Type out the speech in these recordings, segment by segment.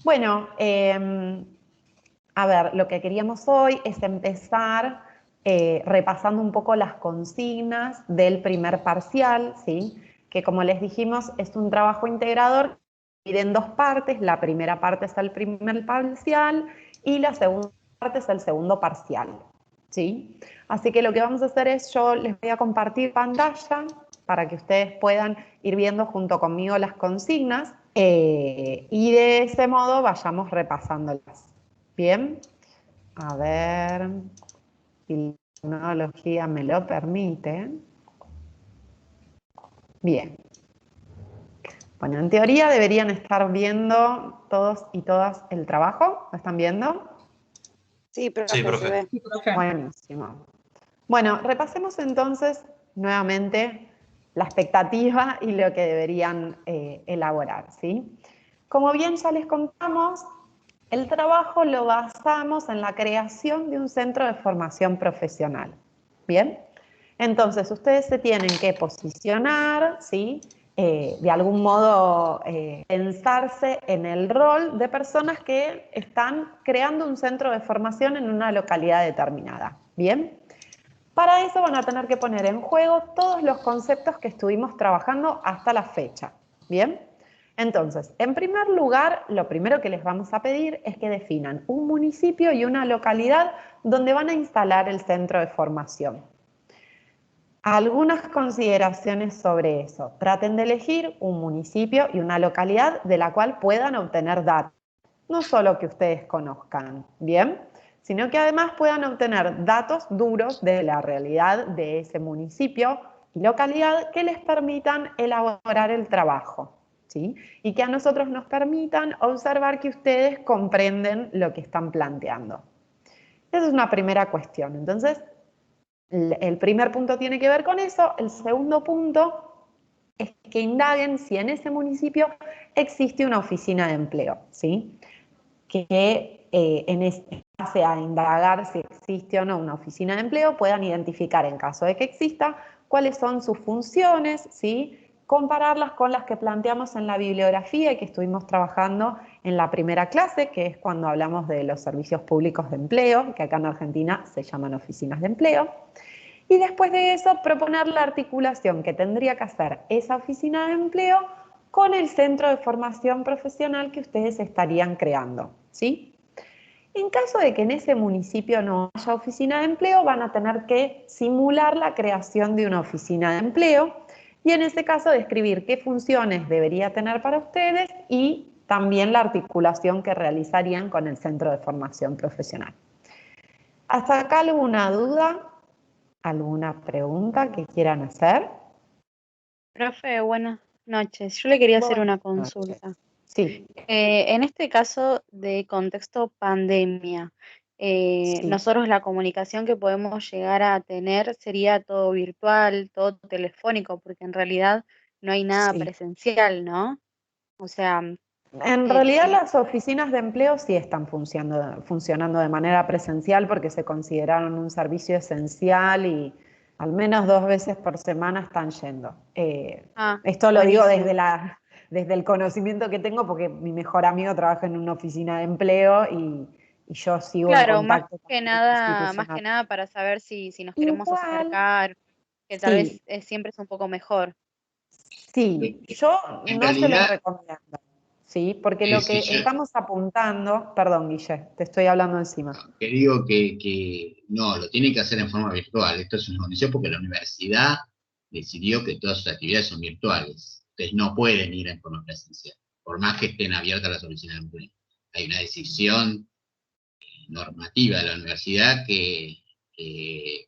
Bueno, a ver, lo que queríamos hoy es empezar repasando un poco las consignas del primer parcial, ¿sí? Que como les dijimos es un trabajo integrador que divide en dos partes. La primera parte es el primer parcial y la segunda parte es el segundo parcial, ¿sí? Así que lo que vamos a hacer es, yo les voy a compartir pantalla para que ustedes puedan ir viendo junto conmigo las consignas y de ese modo vayamos repasándolas. Bien, a ver si la tecnología me lo permite. Bien. Bueno, en teoría deberían estar viendo todos y todas el trabajo. ¿Lo están viendo? Sí, profe, Sí, se profe. ve. Buenísimo. Bueno, repasemos entonces nuevamente la expectativa y lo que deberían elaborar, ¿sí? Como bien ya les contamos, el trabajo lo basamos en la creación de un centro de formación profesional. ¿Bien? Entonces, ustedes se tienen que posicionar, ¿sí? De algún modo pensarse en el rol de personas que están creando un centro de formación en una localidad determinada. ¿Bien? Para eso van a tener que poner en juego todos los conceptos que estuvimos trabajando hasta la fecha. ¿Bien? Entonces, en primer lugar, lo primero que les vamos a pedir es que definan un municipio y una localidad donde van a instalar el centro de formación. Algunas consideraciones sobre eso. Traten de elegir un municipio y una localidad de la cual puedan obtener datos. No solo que ustedes conozcan, ¿bien? Sino que además puedan obtener datos duros de la realidad de ese municipio y localidad que les permitan elaborar el trabajo, ¿sí? Y que a nosotros nos permitan observar que ustedes comprenden lo que están planteando. Esa es una primera cuestión. Entonces, el primer punto tiene que ver con eso. El segundo punto es que indaguen si en ese municipio existe una oficina de empleo, ¿sí? Que en base a indagar si existe o no una oficina de empleo, puedan identificar, en caso de que exista, cuáles son sus funciones, ¿sí? Compararlas con las que planteamos en la bibliografía y que estuvimos trabajando en la primera clase, que es cuando hablamos de los servicios públicos de empleo, que acá en Argentina se llaman oficinas de empleo. Y después de eso, proponer la articulación que tendría que hacer esa oficina de empleo con el centro de formación profesional que ustedes estarían creando, ¿sí? En caso de que en ese municipio no haya oficina de empleo, van a tener que simular la creación de una oficina de empleo y en ese caso describir qué funciones debería tener para ustedes y también la articulación que realizarían con el centro de formación profesional. ¿Hasta acá alguna duda? ¿Alguna pregunta que quieran hacer? Profe, buenas noches. Yo le quería hacer una Buenas consulta. noches. Sí, En este caso de contexto pandemia, sí, nosotros la comunicación que podemos llegar a tener sería todo virtual, todo telefónico, porque en realidad no hay nada sí. presencial, ¿no? O sea, En realidad las oficinas de empleo sí están funcionando de manera presencial porque se consideraron un servicio esencial y al menos 2 veces por semana están yendo. Esto lo digo buenísimo. desde el conocimiento que tengo porque mi mejor amigo trabaja en una oficina de empleo y yo sigo en Claro, contacto con el más que institucional. nada para saber si nos queremos Igual, acercar, que tal sí, vez siempre es un poco mejor. sí, yo En no se los realidad, recomiendo, ¿sí? Porque lo si que yo estamos apuntando, perdón, Guille, te estoy hablando encima. que digo que no, lo tienen que hacer en forma virtual. Esto es una condición porque la universidad decidió que todas sus actividades son virtuales. Ustedes no pueden ir en forma presencial, por más que estén abiertas las oficinas de empleo. Hay una decisión normativa de la universidad que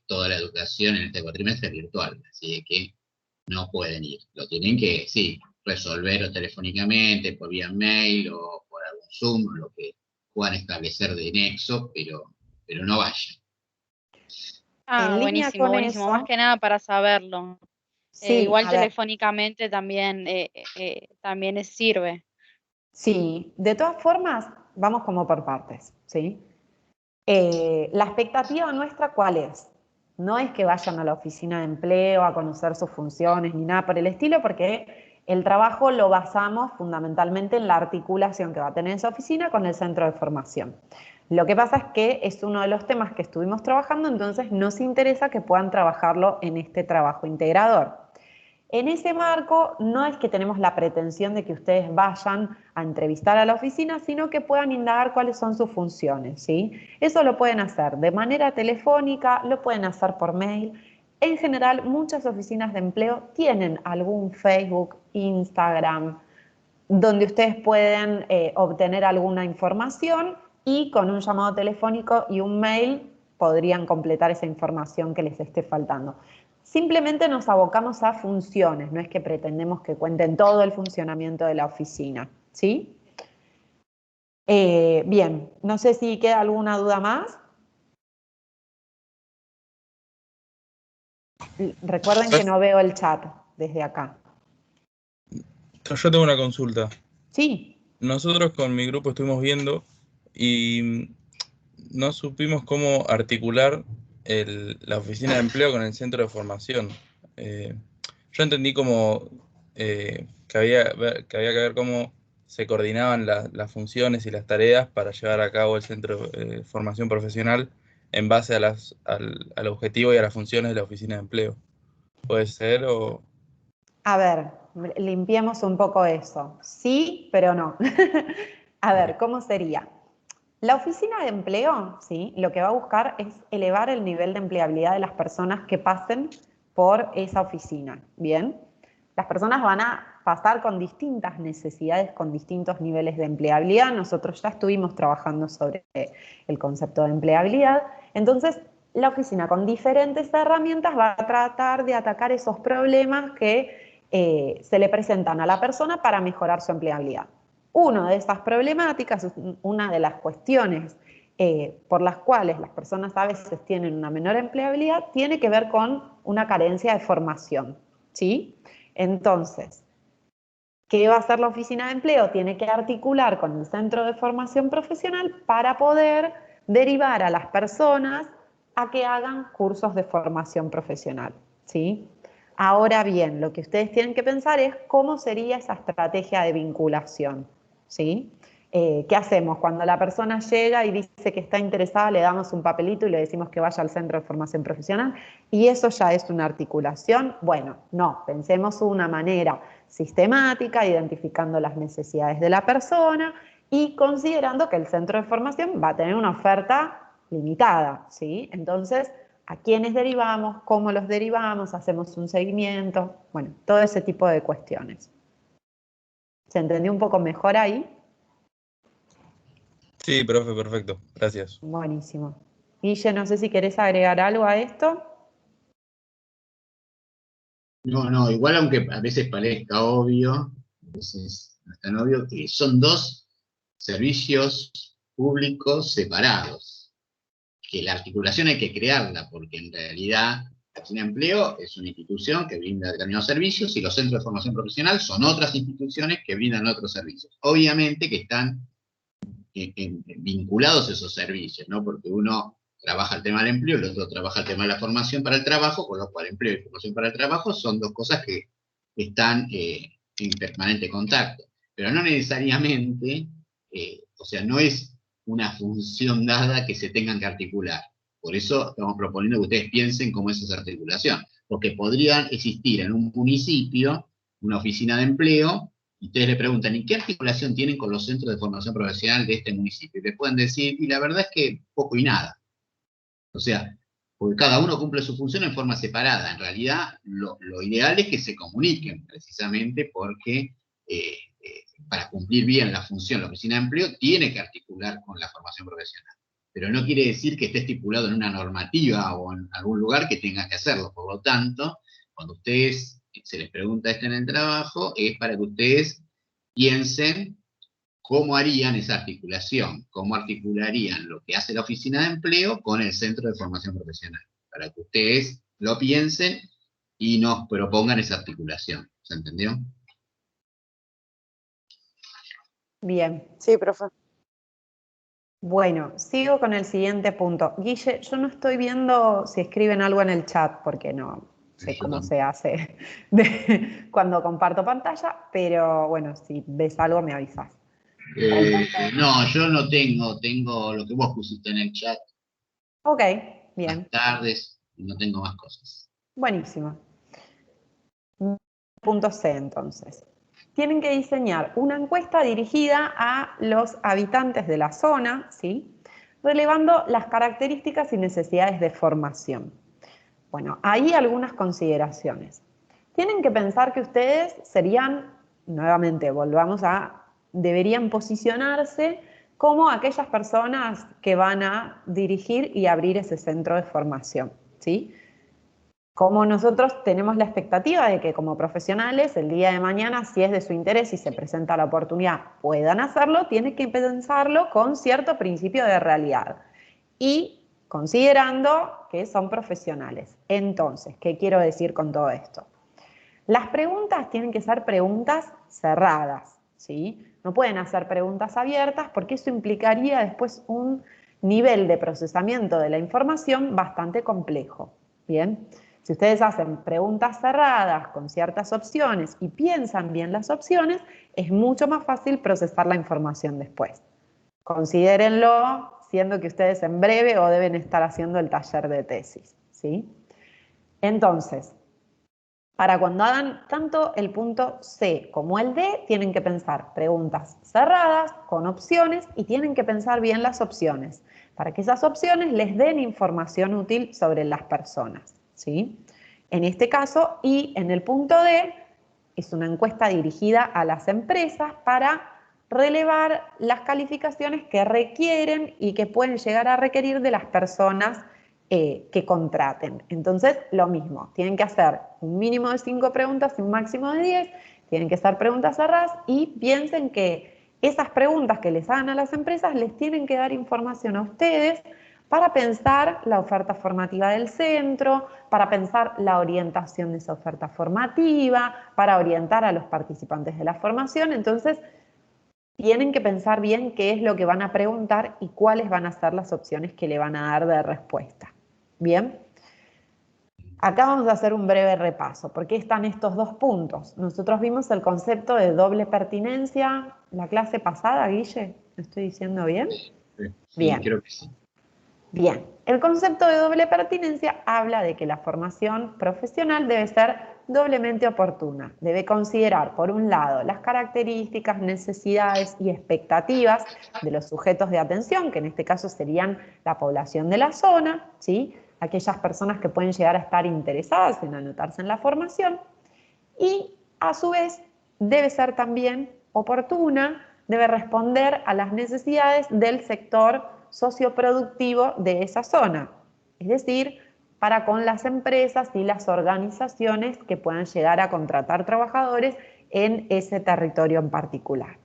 toda la educación en este cuatrimestre es virtual, así que no pueden ir. Lo tienen que, sí, resolver o telefónicamente, por vía mail o por algún Zoom, o lo que puedan establecer de nexo, pero no vayan. Ah, En línea buenísimo, con buenísimo. Más eso, que nada para saberlo. sí, Igual a ver, telefónicamente también, también sirve. sí, de todas formas, vamos como por partes, ¿sí? La expectativa nuestra, ¿cuál es? No es que vayan a la oficina de empleo a conocer sus funciones ni nada por el estilo, porque El trabajo lo basamos fundamentalmente en la articulación que va a tener esa oficina con el centro de formación. Lo que pasa es que es uno de los temas que estuvimos trabajando, entonces nos interesa que puedan trabajarlo en este trabajo integrador. En ese marco no es que tenemos la pretensión de que ustedes vayan a entrevistar a la oficina, sino que puedan indagar cuáles son sus funciones, ¿sí? Eso lo pueden hacer de manera telefónica, lo pueden hacer por mail. En general, muchas oficinas de empleo tienen algún Facebook, Instagram, donde ustedes pueden obtener alguna información y con un llamado telefónico y un mail podrían completar esa información que les esté faltando. Simplemente nos abocamos a funciones, no es que pretendemos que cuenten todo el funcionamiento de la oficina, ¿sí? Bien, no sé si queda alguna duda más. Recuerden que no veo el chat desde acá. Yo tengo una consulta. Sí. Nosotros con mi grupo estuvimos viendo y no supimos cómo articular la oficina de empleo con el centro de formación. Yo entendí como que había que ver cómo se coordinaban las funciones y las tareas para llevar a cabo el centro de formación profesional en base al objetivo y a las funciones de la oficina de empleo. ¿Puede ser o...? A ver, limpiemos un poco eso. Sí, pero no. A ver, ¿cómo sería? La oficina de empleo, ¿sí? Lo que va a buscar es elevar el nivel de empleabilidad de las personas que pasen por esa oficina, ¿bien? Las personas van a pasar con distintas necesidades, con distintos niveles de empleabilidad. Nosotros ya estuvimos trabajando sobre el concepto de empleabilidad. Entonces, la oficina con diferentes herramientas va a tratar de atacar esos problemas que se le presentan a la persona para mejorar su empleabilidad. Una de esas problemáticas, una de las cuestiones por las cuales las personas a veces tienen una menor empleabilidad, tiene que ver con una carencia de formación, ¿sí? Entonces, ¿qué va a hacer la oficina de empleo? Tiene que articular con el centro de formación profesional para poder derivar a las personas a que hagan cursos de formación profesional, ¿sí? Ahora bien, lo que ustedes tienen que pensar es cómo sería esa estrategia de vinculación, ¿sí? ¿Qué hacemos? Cuando la persona llega y dice que está interesada, le damos un papelito y le decimos que vaya al centro de formación profesional y eso ya es una articulación. Bueno, no, pensemos una manera sistemática, identificando las necesidades de la persona y considerando que el centro de formación va a tener una oferta limitada, ¿sí? Entonces, ¿a quiénes derivamos? ¿Cómo los derivamos? ¿Hacemos un seguimiento? Bueno, todo ese tipo de cuestiones. ¿Se entendió un poco mejor ahí? Sí, profe, perfecto. Gracias. Buenísimo. Guille, no sé si querés agregar algo a esto. No, igual aunque a veces parezca obvio, a veces no es tan obvio, que son dos servicios públicos separados, que la articulación hay que crearla, porque en realidad la Oficina de Empleo es una institución que brinda determinados servicios y los centros de formación profesional son otras instituciones que brindan otros servicios. Obviamente que están vinculados esos servicios, ¿no? Porque uno trabaja el tema del empleo, el otro trabaja el tema de la formación para el trabajo, con lo cual empleo y formación para el trabajo son dos cosas que están en permanente contacto. Pero no necesariamente, o sea, no es una función dada que se tengan que articular. Por eso estamos proponiendo que ustedes piensen cómo es esa articulación. Porque podrían existir en un municipio una oficina de empleo y ustedes le preguntan, ¿y qué articulación tienen con los centros de formación profesional de este municipio? Y les pueden decir, y la verdad es que poco y nada. O sea, porque cada uno cumple su función en forma separada. En realidad, lo ideal es que se comuniquen, precisamente porque para cumplir bien la función, la oficina de empleo tiene que articular con la formación profesional. Pero no quiere decir que esté estipulado en una normativa o en algún lugar que tenga que hacerlo. Por lo tanto, cuando ustedes se les pregunta esto en el trabajo, es para que ustedes piensen cómo harían esa articulación, cómo articularían lo que hace la oficina de empleo con el centro de formación profesional, para que ustedes lo piensen y nos propongan esa articulación. ¿Se entendió? Bien. Sí, profe. Bueno, sigo con el siguiente punto. Guille, yo no estoy viendo si escriben algo en el chat, porque no, sé Yo cómo tampoco. se hace cuando comparto pantalla, pero bueno, si ves algo me avisas. No, yo no tengo lo que vos pusiste en el chat, Ok, más bien, tardes, y no tengo más cosas. buenísimo. Punto C, entonces. Tienen que diseñar una encuesta dirigida a los habitantes de la zona, ¿sí? Relevando las características y necesidades de formación. Bueno, hay algunas consideraciones. Tienen que pensar que ustedes serían, nuevamente, deberían posicionarse como aquellas personas que van a dirigir y abrir ese centro de formación, ¿sí? Como nosotros tenemos la expectativa de que como profesionales, el día de mañana, si es de su interés y se presenta la oportunidad, puedan hacerlo, tienen que pensarlo con cierto principio de realidad y considerando que son profesionales. Entonces, ¿qué quiero decir con todo esto? Las preguntas tienen que ser preguntas cerradas, ¿sí? No pueden hacer preguntas abiertas porque eso implicaría después un nivel de procesamiento de la información bastante complejo, ¿bien? Si ustedes hacen preguntas cerradas con ciertas opciones y piensan bien las opciones, es mucho más fácil procesar la información después. Considérenlo, siendo que ustedes en breve o deben estar haciendo el taller de tesis, ¿sí? Entonces, para cuando hagan tanto el punto C como el D, tienen que pensar preguntas cerradas, con opciones, y tienen que pensar bien las opciones, para que esas opciones les den información útil sobre las personas, ¿sí? En este caso, y en el punto D, es una encuesta dirigida a las empresas para relevar las calificaciones que requieren y que pueden llegar a requerir de las personas que contraten. Entonces, lo mismo, tienen que hacer un mínimo de 5 preguntas y un máximo de 10, tienen que ser preguntas cerradas y piensen que esas preguntas que les hagan a las empresas les tienen que dar información a ustedes para pensar la oferta formativa del centro, para pensar la orientación de esa oferta formativa, para orientar a los participantes de la formación. Entonces, tienen que pensar bien qué es lo que van a preguntar y cuáles van a ser las opciones que le van a dar de respuesta. ¿Bien? Acá vamos a hacer un breve repaso. ¿Por qué están estos dos puntos? Nosotros vimos el concepto de doble pertinencia la clase pasada, Guille. ¿Lo estoy diciendo bien? Sí, Bien. creo que sí. Bien, el concepto de doble pertinencia habla de que la formación profesional debe ser doblemente oportuna. Debe considerar, por un lado, las características, necesidades y expectativas de los sujetos de atención, que en este caso serían la población de la zona, ¿sí? Aquellas personas que pueden llegar a estar interesadas en anotarse en la formación, y a su vez debe ser también oportuna, debe responder a las necesidades del sector socioproductivo de esa zona, es decir, para con las empresas y las organizaciones que puedan llegar a contratar trabajadores en ese territorio en particular.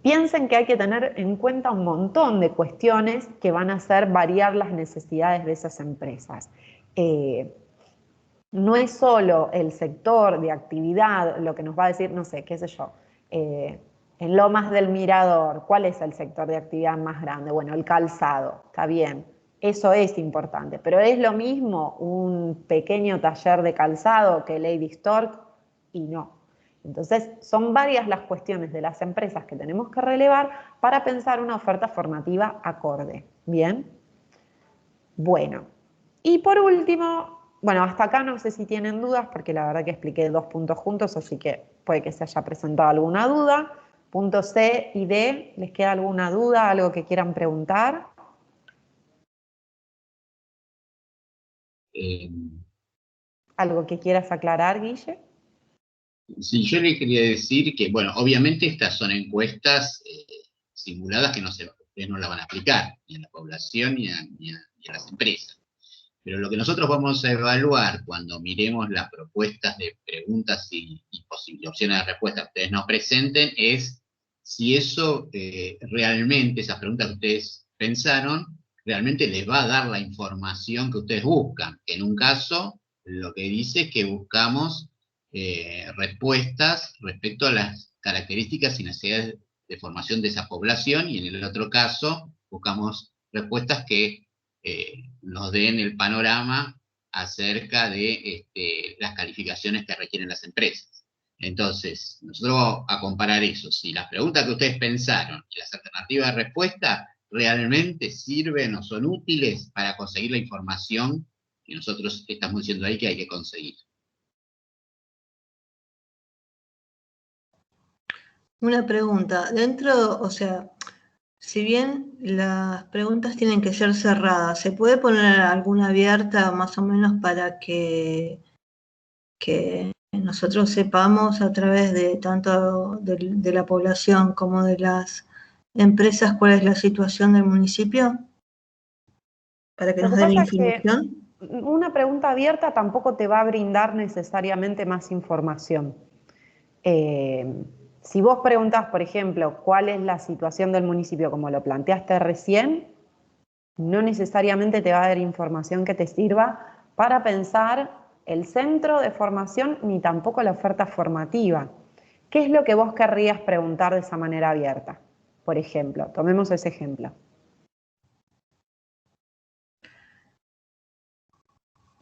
Piensen que hay que tener en cuenta un montón de cuestiones que van a hacer variar las necesidades de esas empresas. No es solo el sector de actividad lo que nos va a decir, no sé, qué sé yo, en Lomas del Mirador, ¿cuál es el sector de actividad más grande? Bueno, el calzado, está bien, eso es importante, pero es lo mismo un pequeño taller de calzado que Lady Stork y no. Entonces, son varias las cuestiones de las empresas que tenemos que relevar para pensar una oferta formativa acorde. ¿Bien? Bueno, y por último, bueno, hasta acá no sé si tienen dudas, porque la verdad que expliqué 2 puntos juntos, así que puede que se haya presentado alguna duda. Punto C y D, ¿les queda alguna duda, algo que quieran preguntar? Eh, ¿Algo que quieras aclarar, Guille? sí, yo le quería decir que, bueno, obviamente estas son encuestas simuladas que ustedes no las van a aplicar, ni a la población ni a las empresas. Pero lo que nosotros vamos a evaluar cuando miremos las propuestas de preguntas y posibles opciones de respuesta que ustedes nos presenten es si eso realmente, esas preguntas que ustedes pensaron, realmente les va a dar la información que ustedes buscan. En un caso, lo que dice es que buscamos respuestas respecto a las características y necesidades de formación de esa población, y en el otro caso buscamos respuestas que nos den el panorama acerca de las calificaciones que requieren las empresas. Entonces, nosotros vamos a comparar eso. Si las preguntas que ustedes pensaron y las alternativas de respuesta realmente sirven o son útiles para conseguir la información que nosotros estamos diciendo ahí que hay que conseguir. Una pregunta. Dentro, o sea, si bien las preguntas tienen que ser cerradas, ¿se puede poner alguna abierta más o menos para que nosotros sepamos a través de tanto de la población como de las empresas cuál es la situación del municipio? Para que Lo nos que den pasa es que información. una pregunta abierta tampoco te va a brindar necesariamente más información. Si vos preguntás, por ejemplo, cuál es la situación del municipio, como lo planteaste recién, no necesariamente te va a dar información que te sirva para pensar el centro de formación ni tampoco la oferta formativa. ¿Qué es lo que vos querrías preguntar de esa manera abierta? Por ejemplo, tomemos ese ejemplo.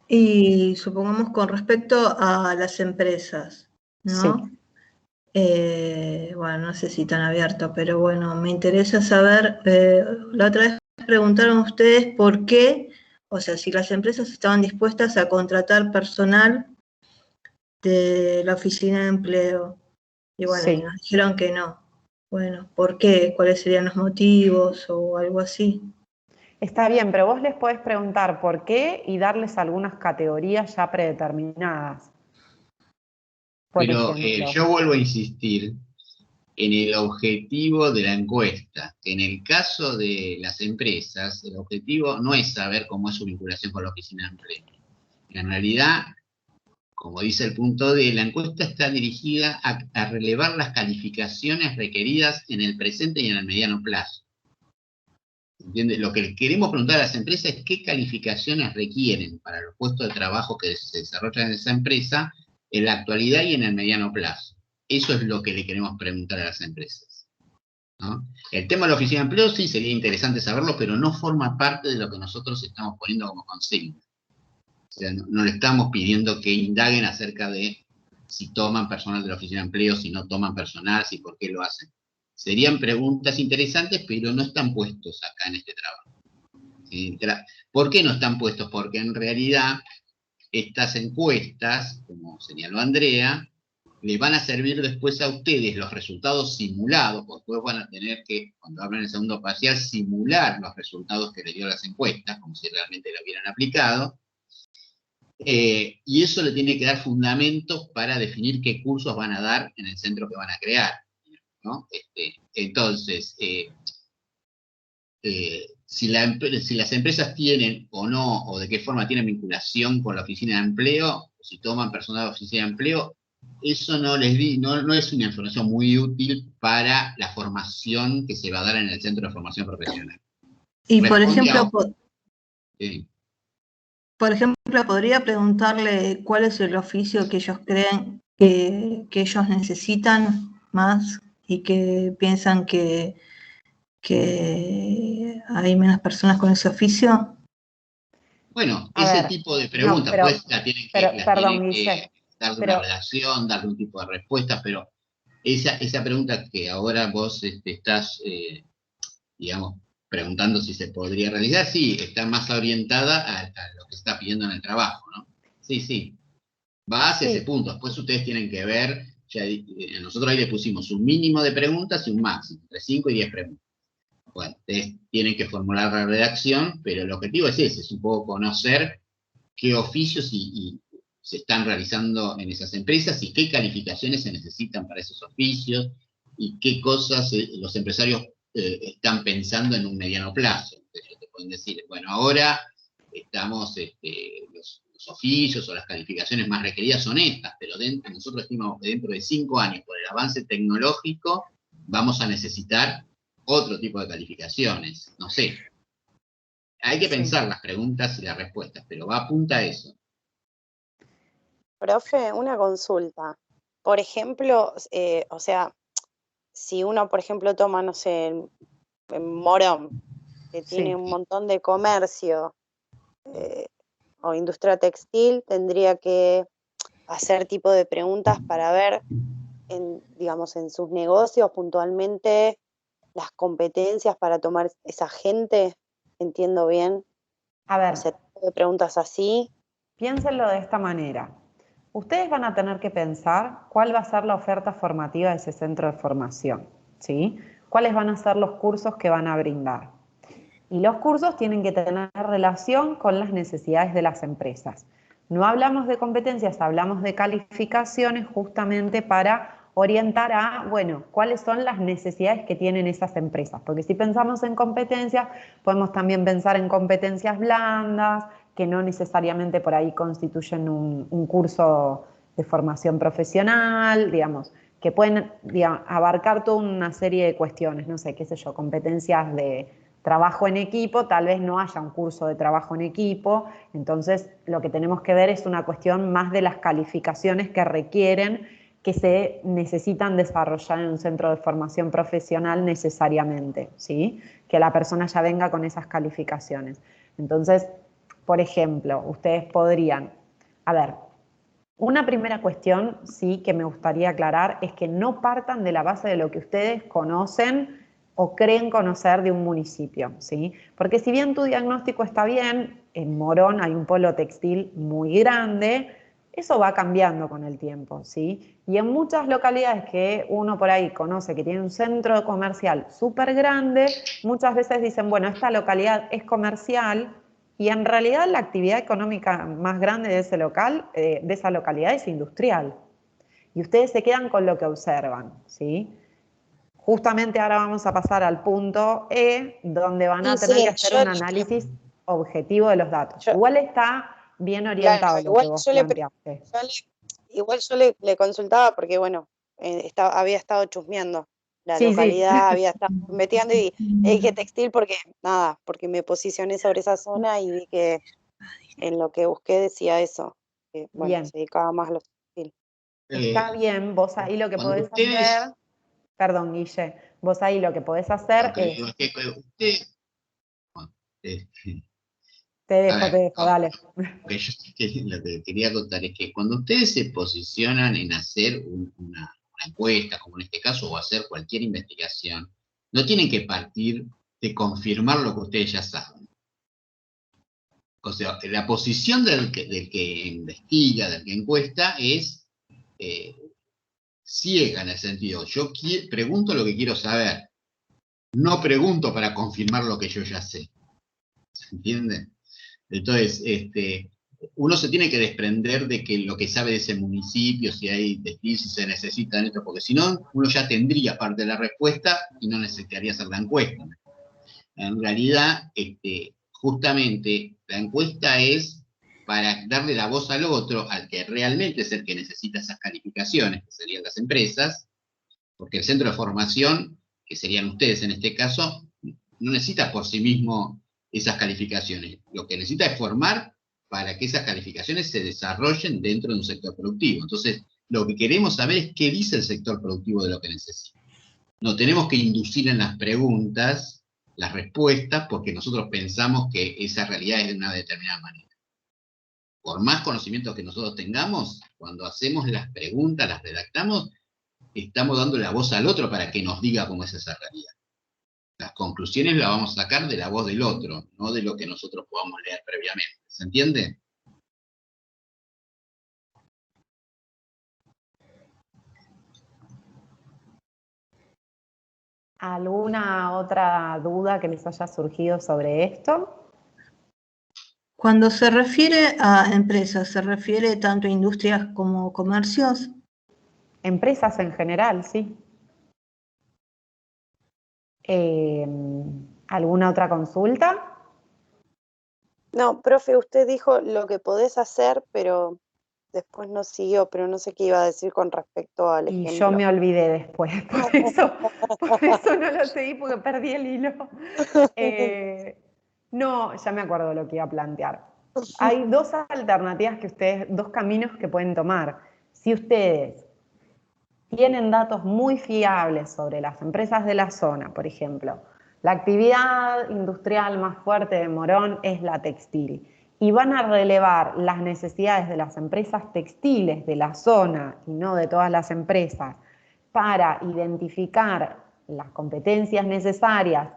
Y supongamos con respecto a las empresas, ¿no? Sí. Bueno, no sé si tan abierto, pero bueno, me interesa saber, la otra vez preguntaron ustedes por qué, o sea, si las empresas estaban dispuestas a contratar personal de la oficina de empleo. Y bueno, y Sí. nos dijeron que no. Bueno, ¿por qué? ¿Cuáles serían los motivos o algo así? Está bien, pero vos les podés preguntar por qué y darles algunas categorías ya predeterminadas. Por Pero ejemplo. yo vuelvo a insistir en el objetivo de la encuesta, que en el caso de las empresas, el objetivo no es saber cómo es su vinculación con la oficina de empleo. En realidad, como dice el punto D, la encuesta está dirigida a relevar las calificaciones requeridas en el presente y en el mediano plazo. ¿Entiende? Lo que queremos preguntar a las empresas es qué calificaciones requieren para los puestos de trabajo que se desarrollan en esa empresa en la actualidad y en el mediano plazo. Eso es lo que le queremos preguntar a las empresas, ¿no? El tema de la oficina de empleo sí sería interesante saberlo, pero no forma parte de lo que nosotros estamos poniendo como consigna. O sea, no le estamos pidiendo que indaguen acerca de si toman personal de la oficina de empleo, si no toman personal, si por qué lo hacen. Serían preguntas interesantes, pero no están puestos acá en este trabajo. ¿Sí? ¿Por qué no están puestos? Porque en realidad estas encuestas, como señaló Andrea, le van a servir después a ustedes los resultados simulados, porque después van a tener que, cuando abran el segundo parcial, simular los resultados que le dio las encuestas, como si realmente lo hubieran aplicado, y eso le tiene que dar fundamentos para definir qué cursos van a dar en el centro que van a crear, ¿no? Entonces, si las empresas tienen o no, o de qué forma tienen vinculación con la oficina de empleo, si toman personal de la oficina de empleo, eso no es una información muy útil para la formación que se va a dar en el centro de formación profesional. Y Responde por ejemplo, podría preguntarle cuál es el oficio que ellos creen que ellos necesitan más y que piensan que hay menos personas con ese oficio. Bueno, A ese ver, tipo de no, preguntas, pues las tienen perdón, que Guille, darle una pero redacción, darle un tipo de respuesta, pero esa pregunta que ahora vos estás, digamos, preguntando si se podría realizar, sí, está más orientada a lo que está pidiendo en el trabajo, ¿no? Sí, sí, va hacia ese sí, punto. Después ustedes tienen que ver, nosotros ahí le pusimos un mínimo de preguntas y un máximo, entre 5 y 10 preguntas. Bueno, ustedes tienen que formular la redacción, pero el objetivo es ese, es un poco conocer qué oficios se están realizando en esas empresas y qué calificaciones se necesitan para esos oficios y qué cosas los empresarios están pensando en un mediano plazo. Entonces, te pueden decir, bueno, ahora estamos, los oficios o las calificaciones más requeridas son estas, pero nosotros estimamos que dentro de 5 años, por el avance tecnológico, vamos a necesitar otro tipo de calificaciones. No sé. Hay que pensar las preguntas y las respuestas, pero va apunta a eso. Profe, una consulta. Por ejemplo, o sea, si uno, por ejemplo, toma, no sé, en Morón, que tiene sí. un montón de comercio, o industria textil tendría que hacer tipo de preguntas para ver, digamos, en sus negocios puntualmente las competencias para tomar esa gente? ¿Entiendo bien? A ver, O sea, tipo de preguntas así. piénsenlo de esta manera. Ustedes van a tener que pensar cuál va a ser la oferta formativa de ese centro de formación, ¿sí? ¿Cuáles van a ser los cursos que van a brindar? Y los cursos tienen que tener relación con las necesidades de las empresas. No hablamos de competencias, hablamos de calificaciones justamente para orientar a, bueno, cuáles son las necesidades que tienen esas empresas. Porque si pensamos en competencias, podemos también pensar en competencias blandas, que no necesariamente por ahí constituyen un curso de formación profesional, digamos, que pueden abarcar toda una serie de cuestiones, no sé, qué sé yo, competencias de trabajo en equipo, tal vez no haya un curso de trabajo en equipo, entonces lo que tenemos que ver es una cuestión más de las calificaciones que requieren, que se necesitan desarrollar en un centro de formación profesional necesariamente, ¿sí? Que la persona ya venga con esas calificaciones. Entonces, por ejemplo, ustedes podrían, a ver, una primera cuestión, sí, que me gustaría aclarar, es que no partan de la base de lo que ustedes conocen o creen conocer de un municipio, ¿sí? Porque si bien tu diagnóstico está bien, en Morón hay un polo textil muy grande, eso va cambiando con el tiempo, ¿sí? Y en muchas localidades que uno por ahí conoce que tiene un centro comercial súper grande, muchas veces dicen, bueno, esta localidad es comercial, y en realidad la actividad económica más grande de ese local, de esa localidad, es industrial. Y ustedes se quedan con lo que observan, ¿sí? Justamente ahora vamos a pasar al punto E, donde van a tener que hacer un análisis objetivo de los datos. Igual está bien orientado lo que vos planteaste. Igual yo le consultaba porque, bueno, había estado chusmeando la Sí, sí. localidad, había estado investigando y dije textil porque, nada, porque me posicioné sobre esa zona y vi que en lo que busqué decía eso, que, bueno, Bien. se dedicaba más a los textil. Está bien, vos ahí lo que Cuando podés ustedes, hacer, perdón, Guille, vos ahí lo que podés hacer es, eh, te a ver, dejo, dale. lo que quería contar es que cuando ustedes se posicionan en hacer una encuesta, como en este caso, o hacer cualquier investigación, no tienen que partir de confirmar lo que ustedes ya saben. O sea, la posición del que investiga, del que encuesta, es ciega en el sentido, yo pregunto lo que quiero saber, no pregunto para confirmar lo que yo ya sé. ¿Se entiende? Entonces, uno se tiene que desprender de que lo que sabe de ese municipio, si hay textil, si se necesitan esto, porque si no, uno ya tendría parte de la respuesta y no necesitaría hacer la encuesta. En realidad, justamente, la encuesta es para darle la voz al otro, al que realmente es el que necesita esas calificaciones, que serían las empresas, porque el centro de formación, que serían ustedes en este caso, no necesita por sí mismo esas calificaciones. Lo que necesita es formar para que esas calificaciones se desarrollen dentro de un sector productivo. Entonces, lo que queremos saber es qué dice el sector productivo de lo que necesita. No tenemos que inducir en las preguntas las respuestas porque nosotros pensamos que esa realidad es de una determinada manera. Por más conocimientos que nosotros tengamos, cuando hacemos las preguntas, las redactamos, estamos dando la voz al otro para que nos diga cómo es esa realidad. Las conclusiones las vamos a sacar de la voz del otro, no de lo que nosotros podamos leer previamente. ¿Se entiende? ¿Alguna otra duda que les haya surgido sobre esto? Cuando se refiere a empresas, ¿se refiere tanto a industrias como comercios? Empresas en general, sí. ¿Alguna otra consulta? No, profe, usted dijo lo que podés hacer, pero después no siguió, pero no sé qué iba a decir con respecto al Y yo ejemplo. me olvidé después, por eso no lo seguí, porque perdí el hilo. No, ya me acuerdo lo que iba a plantear. Hay dos alternativas que ustedes, dos caminos que pueden tomar. Si ustedes tienen datos muy fiables sobre las empresas de la zona, por ejemplo, la actividad industrial más fuerte de Morón es la textil, y van a relevar las necesidades de las empresas textiles de la zona y no de todas las empresas para identificar las competencias necesarias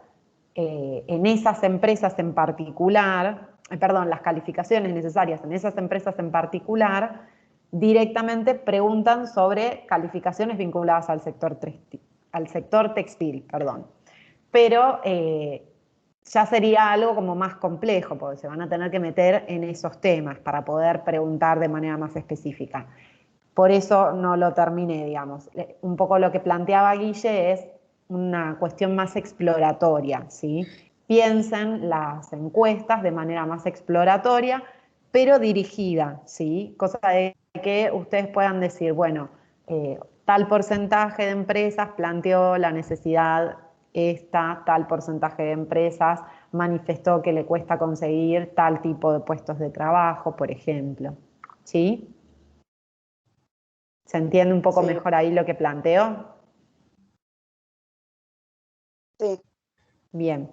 en esas empresas en particular, las calificaciones necesarias en esas empresas en particular, directamente preguntan sobre calificaciones vinculadas al sector textil. Pero ya sería algo como más complejo, porque se van a tener que meter en esos temas para poder preguntar de manera más específica. Por eso no lo terminé, digamos. Un poco lo que planteaba Guille es una cuestión más exploratoria, ¿sí? Piensen las encuestas de manera más exploratoria, pero dirigida, ¿sí? Cosa de que ustedes puedan decir, bueno, tal porcentaje de empresas planteó la necesidad tal porcentaje de empresas manifestó que le cuesta conseguir tal tipo de puestos de trabajo, por ejemplo, ¿sí? ¿Se entiende un poco mejor ahí lo que planteo? Sí. Bien.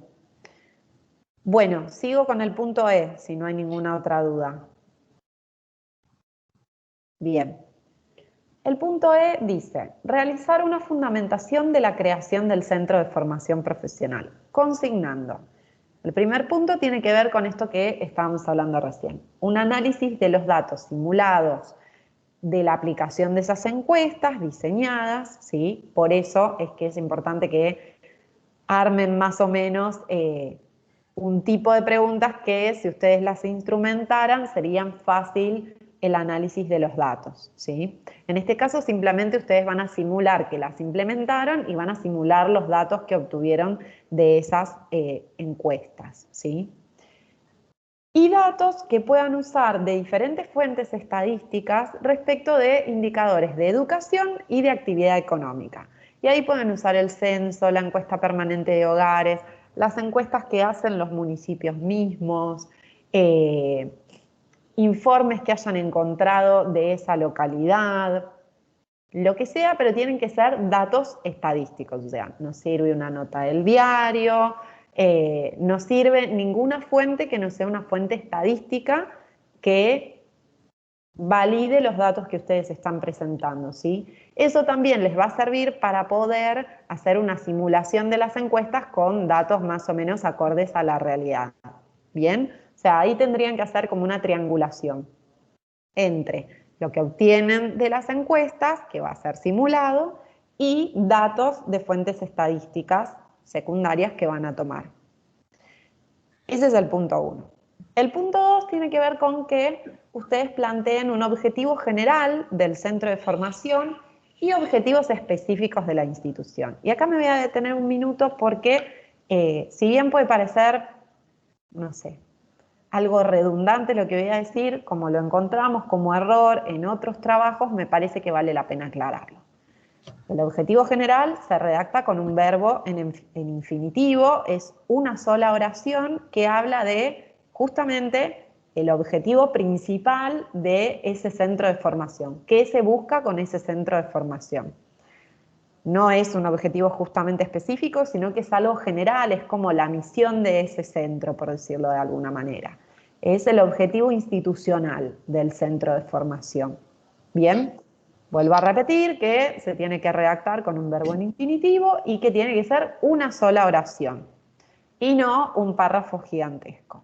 Bueno, sigo con el punto E, si no hay ninguna otra duda. Bien. El punto E dice, realizar una fundamentación de la creación del Centro de Formación Profesional, consignando. El primer punto tiene que ver con esto que estábamos hablando recién. Un análisis de los datos simulados de la aplicación de esas encuestas diseñadas, ¿sí? Por eso es que es importante que armen más o menos un tipo de preguntas que si ustedes las instrumentaran serían fácil el análisis de los datos, ¿sí? En este caso simplemente ustedes van a simular que las implementaron y van a simular los datos que obtuvieron de esas encuestas, ¿sí? Y datos que puedan usar de diferentes fuentes estadísticas respecto de indicadores de educación y de actividad económica. Y ahí pueden usar el censo, la encuesta permanente de hogares, las encuestas que hacen los municipios mismos, informes que hayan encontrado de esa localidad, lo que sea, pero tienen que ser datos estadísticos, o sea, no sirve una nota del diario, no sirve ninguna fuente que no sea una fuente estadística que valide los datos que ustedes están presentando, ¿sí? Eso también les va a servir para poder hacer una simulación de las encuestas con datos más o menos acordes a la realidad, ¿bien? O sea, ahí tendrían que hacer como una triangulación entre lo que obtienen de las encuestas, que va a ser simulado, y datos de fuentes estadísticas secundarias que van a tomar. Ese es el punto 1. El punto 2 tiene que ver con que ustedes planteen un objetivo general del centro de formación y objetivos específicos de la institución. Y acá me voy a detener un minuto porque, si bien puede parecer, no sé, algo redundante lo que voy a decir, como lo encontramos como error en otros trabajos, me parece que vale la pena aclararlo. El objetivo general se redacta con un verbo en infinitivo, es una sola oración que habla de justamente el objetivo principal de ese centro de formación. ¿Qué se busca con ese centro de formación? No es un objetivo justamente específico, sino que es algo general, es como la misión de ese centro, por decirlo de alguna manera. Es el objetivo institucional del centro de formación. Bien, vuelvo a repetir que se tiene que redactar con un verbo en infinitivo y que tiene que ser una sola oración y no un párrafo gigantesco.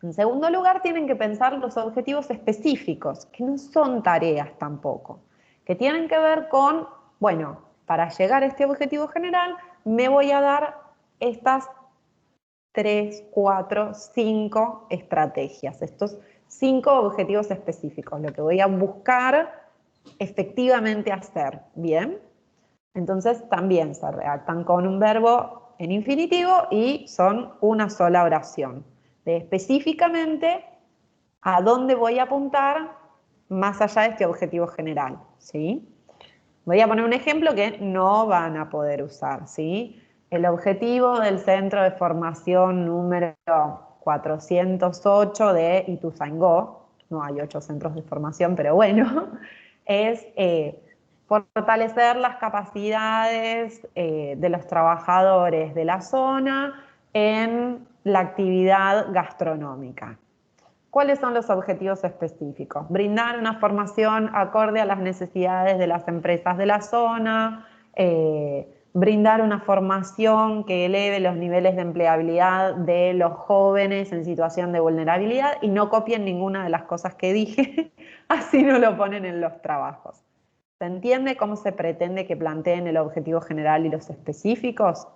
En segundo lugar, tienen que pensar los objetivos específicos, que no son tareas tampoco, que tienen que ver con, bueno, para llegar a este objetivo general, me voy a dar estas 3, 4, 5 estrategias, estos 5 objetivos específicos, lo que voy a buscar efectivamente hacer, ¿bien? Entonces también se redactan con un verbo en infinitivo y son una sola oración, de específicamente a dónde voy a apuntar más allá de este objetivo general, ¿sí? Voy a poner un ejemplo que no van a poder usar, ¿sí? El objetivo del centro de formación número 408 de Ituzaingó, no hay 8 centros de formación, pero bueno, es fortalecer las capacidades de los trabajadores de la zona en la actividad gastronómica. ¿cuáles son los objetivos específicos? Brindar una formación acorde a las necesidades de las empresas de la zona, brindar una formación que eleve los niveles de empleabilidad de los jóvenes en situación de vulnerabilidad, y no copien ninguna de las cosas que dije, así no lo ponen en los trabajos. ¿Se entiende cómo se pretende que planteen el objetivo general y los específicos?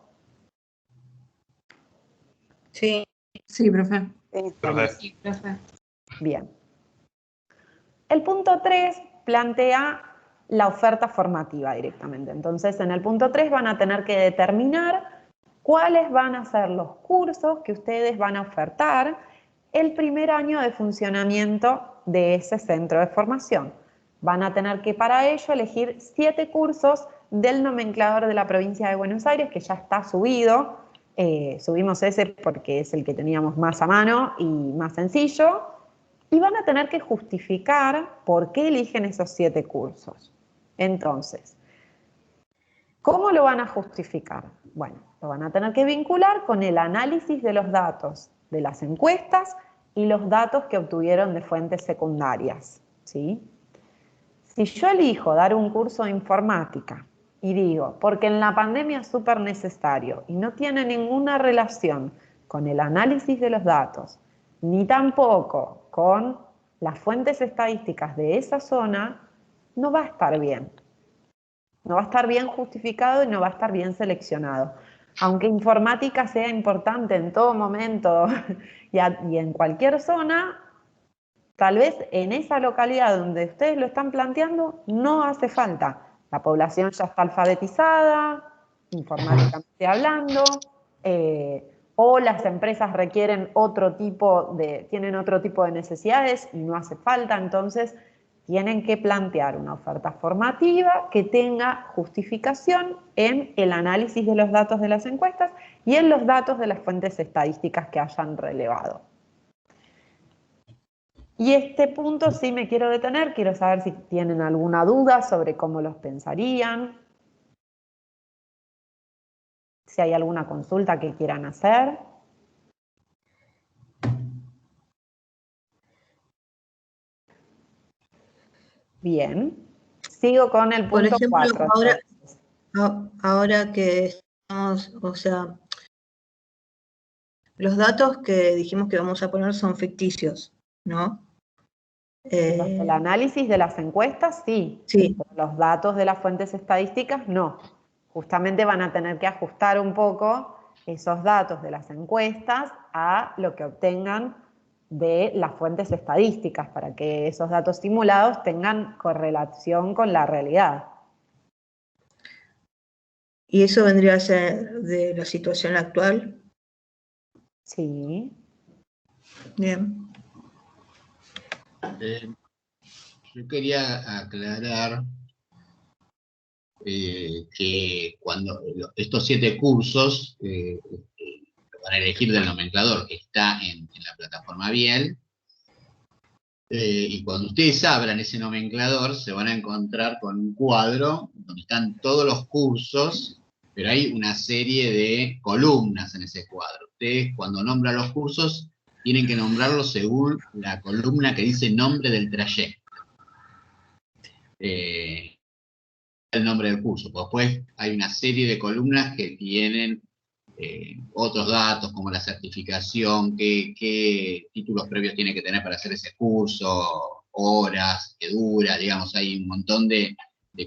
Sí. Sí, profe. Sí. Profe. Bien. El punto 3 plantea la oferta formativa directamente. Entonces, en el punto 3 van a tener que determinar cuáles van a ser los cursos que ustedes van a ofertar el primer año de funcionamiento de ese centro de formación. Van a tener que para ello elegir 7 cursos del nomenclador de la provincia de Buenos Aires, que ya está subido. Subimos ese porque es el que teníamos más a mano y más sencillo. Y van a tener que justificar por qué eligen esos 7 cursos. Entonces, ¿cómo lo van a justificar? Bueno, lo van a tener que vincular con el análisis de los datos de las encuestas y los datos que obtuvieron de fuentes secundarias, ¿sí? Si yo elijo dar un curso de informática y digo, porque en la pandemia es súper necesario y no tiene ninguna relación con el análisis de los datos, ni tampoco con las fuentes estadísticas de esa zona, no va a estar bien. No va a estar bien justificado y no va a estar bien seleccionado. Aunque informática sea importante en todo momento y en cualquier zona, tal vez en esa localidad donde ustedes lo están planteando no hace falta. La población ya está alfabetizada, informáticamente hablando, o las empresas requieren tienen otro tipo de necesidades y no hace falta. Entonces tienen que plantear una oferta formativa que tenga justificación en el análisis de los datos de las encuestas y en los datos de las fuentes estadísticas que hayan relevado. Y este punto sí me quiero detener, quiero saber si tienen alguna duda sobre cómo los pensarían, si hay alguna consulta que quieran hacer. Bien, sigo con el Por punto ejemplo, 4. ahora que estamos, o sea, los datos que dijimos que vamos a poner son ficticios, ¿no? El análisis de las encuestas, sí. Sí. Pero los datos de las fuentes estadísticas, no. Justamente van a tener que ajustar un poco esos datos de las encuestas a lo que obtengan de las fuentes estadísticas para que esos datos simulados tengan correlación con la realidad. ¿Y eso vendría a ser de la situación actual? Sí. Bien. Yo quería aclarar que cuando estos 7 cursos van a elegir del nomenclador que está en la plataforma Biel, y cuando ustedes abran ese nomenclador se van a encontrar con un cuadro donde están todos los cursos, pero hay una serie de columnas en ese cuadro. Ustedes cuando nombran los cursos tienen que nombrarlos según la columna que dice nombre del trayecto. El nombre del curso, pues después hay una serie de columnas que tienen otros datos como la certificación, qué títulos previos tiene que tener para hacer ese curso, horas que dura, digamos, hay un montón de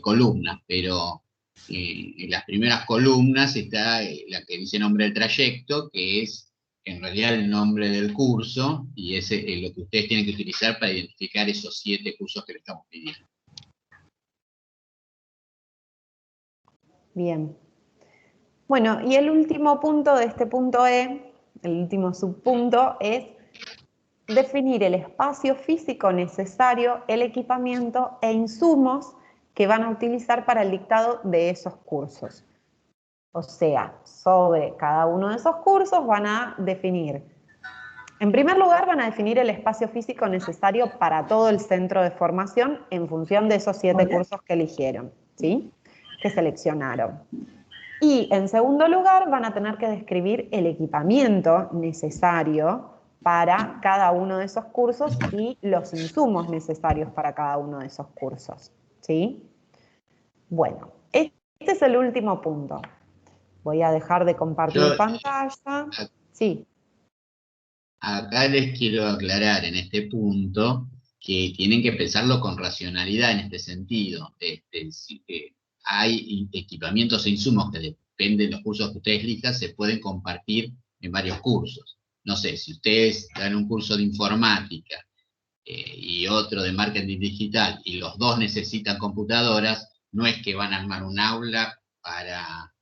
columnas, pero en las primeras columnas está la que dice nombre del trayecto, que es en realidad el nombre del curso, y ese es lo que ustedes tienen que utilizar para identificar esos 7 cursos que le estamos pidiendo. Bien. Bueno, y el último punto de este punto E, el último subpunto, es definir el espacio físico necesario, el equipamiento e insumos que van a utilizar para el dictado de esos cursos. O sea, sobre cada uno de esos cursos van a definir, en primer lugar van a definir el espacio físico necesario para todo el centro de formación en función de esos 7 cursos que eligieron, ¿sí? Que seleccionaron. Y en segundo lugar van a tener que describir el equipamiento necesario para cada uno de esos cursos y los insumos necesarios para cada uno de esos cursos, ¿sí? Bueno, este es el último punto. Voy a dejar de compartir pantalla. Sí. Acá les quiero aclarar en este punto que tienen que pensarlo con racionalidad en este sentido. Hay equipamientos e insumos que dependen de los cursos que ustedes elijan, se pueden compartir en varios cursos. No sé, si ustedes dan un curso de informática y otro de marketing digital y los dos necesitan computadoras, no es que van a armar un aula para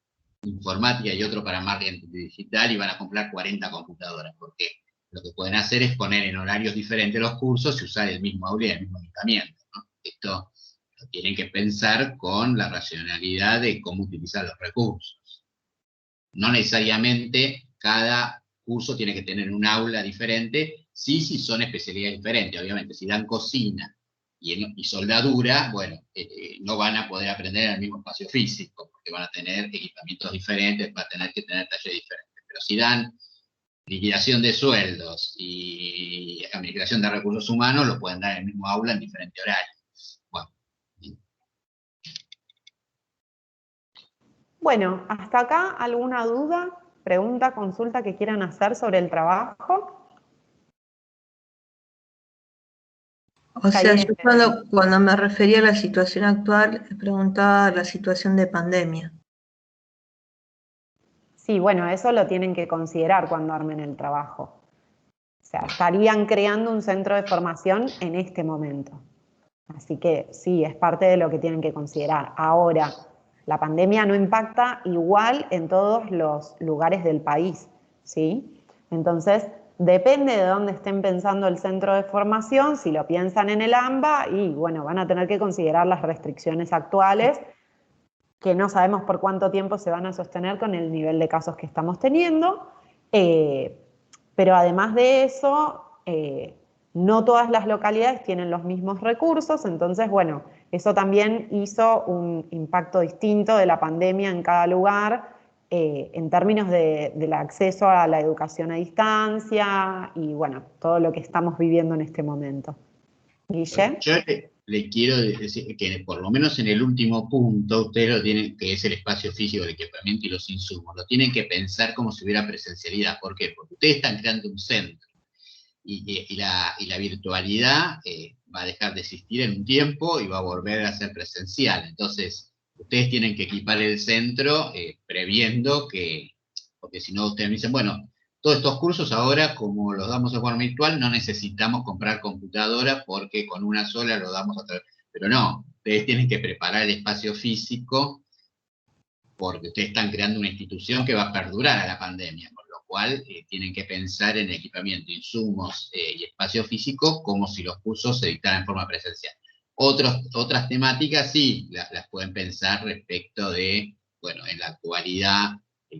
informática y otro para marketing digital y van a comprar 40 computadoras, porque lo que pueden hacer es poner en horarios diferentes los cursos y usar el mismo aula y el mismo equipamiento, ¿no? Esto lo tienen que pensar con la racionalidad de cómo utilizar los recursos. No necesariamente cada curso tiene que tener un aula diferente, sí, si son especialidades diferentes. Obviamente, si dan cocina y soldadura, bueno, no van a poder aprender en el mismo espacio físico, porque van a tener equipamientos diferentes, van a tener que tener talleres diferentes. Pero si dan liquidación de sueldos y administración de recursos humanos, lo pueden dar en el mismo aula en diferente horario. Bueno, hasta acá, ¿alguna duda, pregunta, consulta que quieran hacer sobre el trabajo? O sea, yo cuando me refería a la situación actual, preguntaba la situación de pandemia. Sí, bueno, eso lo tienen que considerar cuando armen el trabajo. O sea, estarían creando un centro de formación en este momento. Así que sí, es parte de lo que tienen que considerar. Ahora, la pandemia no impacta igual en todos los lugares del país, ¿sí? Entonces, depende de dónde estén pensando el centro de formación, si lo piensan en el AMBA, y bueno, van a tener que considerar las restricciones actuales, que no sabemos por cuánto tiempo se van a sostener con el nivel de casos que estamos teniendo, pero además de eso, no todas las localidades tienen los mismos recursos, entonces, bueno, eso también hizo un impacto distinto de la pandemia en cada lugar, en términos del acceso a la educación a distancia y, bueno, todo lo que estamos viviendo en este momento. Guille. Yo le quiero decir que por lo menos en el último punto, ustedes lo tienen, que es el espacio físico, el equipamiento y los insumos, lo tienen que pensar como si hubiera presencialidad. ¿Por qué? Porque ustedes están creando un centro y la virtualidad va a dejar de existir en un tiempo y va a volver a ser presencial. Entonces, ustedes tienen que equipar el centro previendo que, porque si no ustedes me dicen, bueno, todos estos cursos ahora, como los damos de forma virtual, no necesitamos comprar computadora porque con una sola lo damos a través. Pero no, ustedes tienen que preparar el espacio físico porque ustedes están creando una institución que va a perdurar a la pandemia, con lo cual tienen que pensar en equipamiento, insumos y espacio físico como si los cursos se dictaran en forma presencial. Otras temáticas sí las pueden pensar respecto de, bueno, en la actualidad,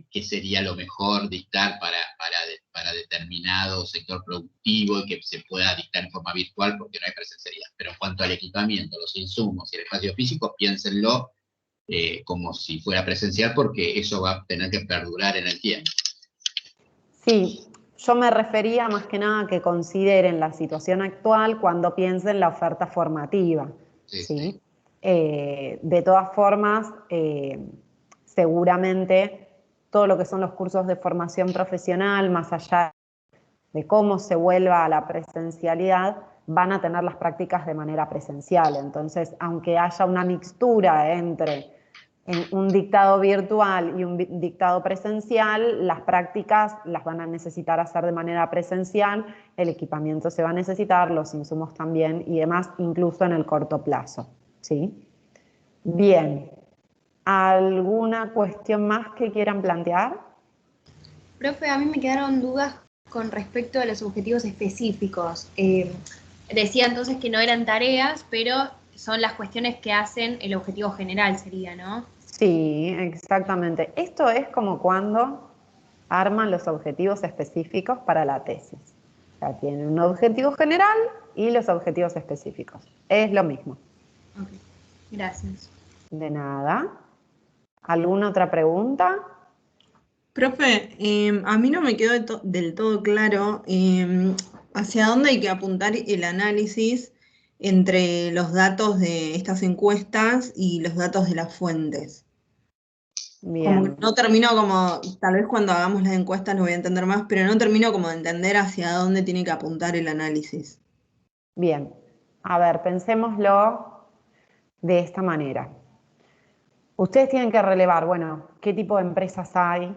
qué sería lo mejor dictar para determinado sector productivo y que se pueda dictar en forma virtual porque no hay presencialidad. Pero en cuanto al equipamiento, los insumos y el espacio físico, piénsenlo como si fuera presencial porque eso va a tener que perdurar en el tiempo. Sí, yo me refería más que nada a que consideren la situación actual cuando piensen la oferta formativa. Sí, ¿sí? sí. De todas formas, seguramente todo lo que son los cursos de formación profesional, más allá de cómo se vuelva a la presencialidad, van a tener las prácticas de manera presencial. Entonces, aunque haya una mixtura entre un dictado virtual y un dictado presencial, las prácticas las van a necesitar hacer de manera presencial, el equipamiento se va a necesitar, los insumos también y demás, incluso en el corto plazo, ¿sí? Bien, ¿alguna cuestión más que quieran plantear? Profe, a mí me quedaron dudas con respecto a los objetivos específicos. Decía entonces que no eran tareas, pero son las cuestiones que hacen el objetivo general, sería, ¿no? Sí, exactamente. Esto es como cuando arman los objetivos específicos para la tesis. O sea, tienen un objetivo general y los objetivos específicos. Es lo mismo. Ok, gracias. De nada. ¿Alguna otra pregunta? Profe, a mí no me quedó del todo claro hacia dónde hay que apuntar el análisis entre los datos de estas encuestas y los datos de las fuentes. Como que Bien, no termino como, tal vez cuando hagamos las encuestas lo voy a entender más, pero no termino como de entender hacia dónde tiene que apuntar el análisis. bien. A ver, pensémoslo de esta manera. Ustedes tienen que relevar, bueno, qué tipo de empresas hay,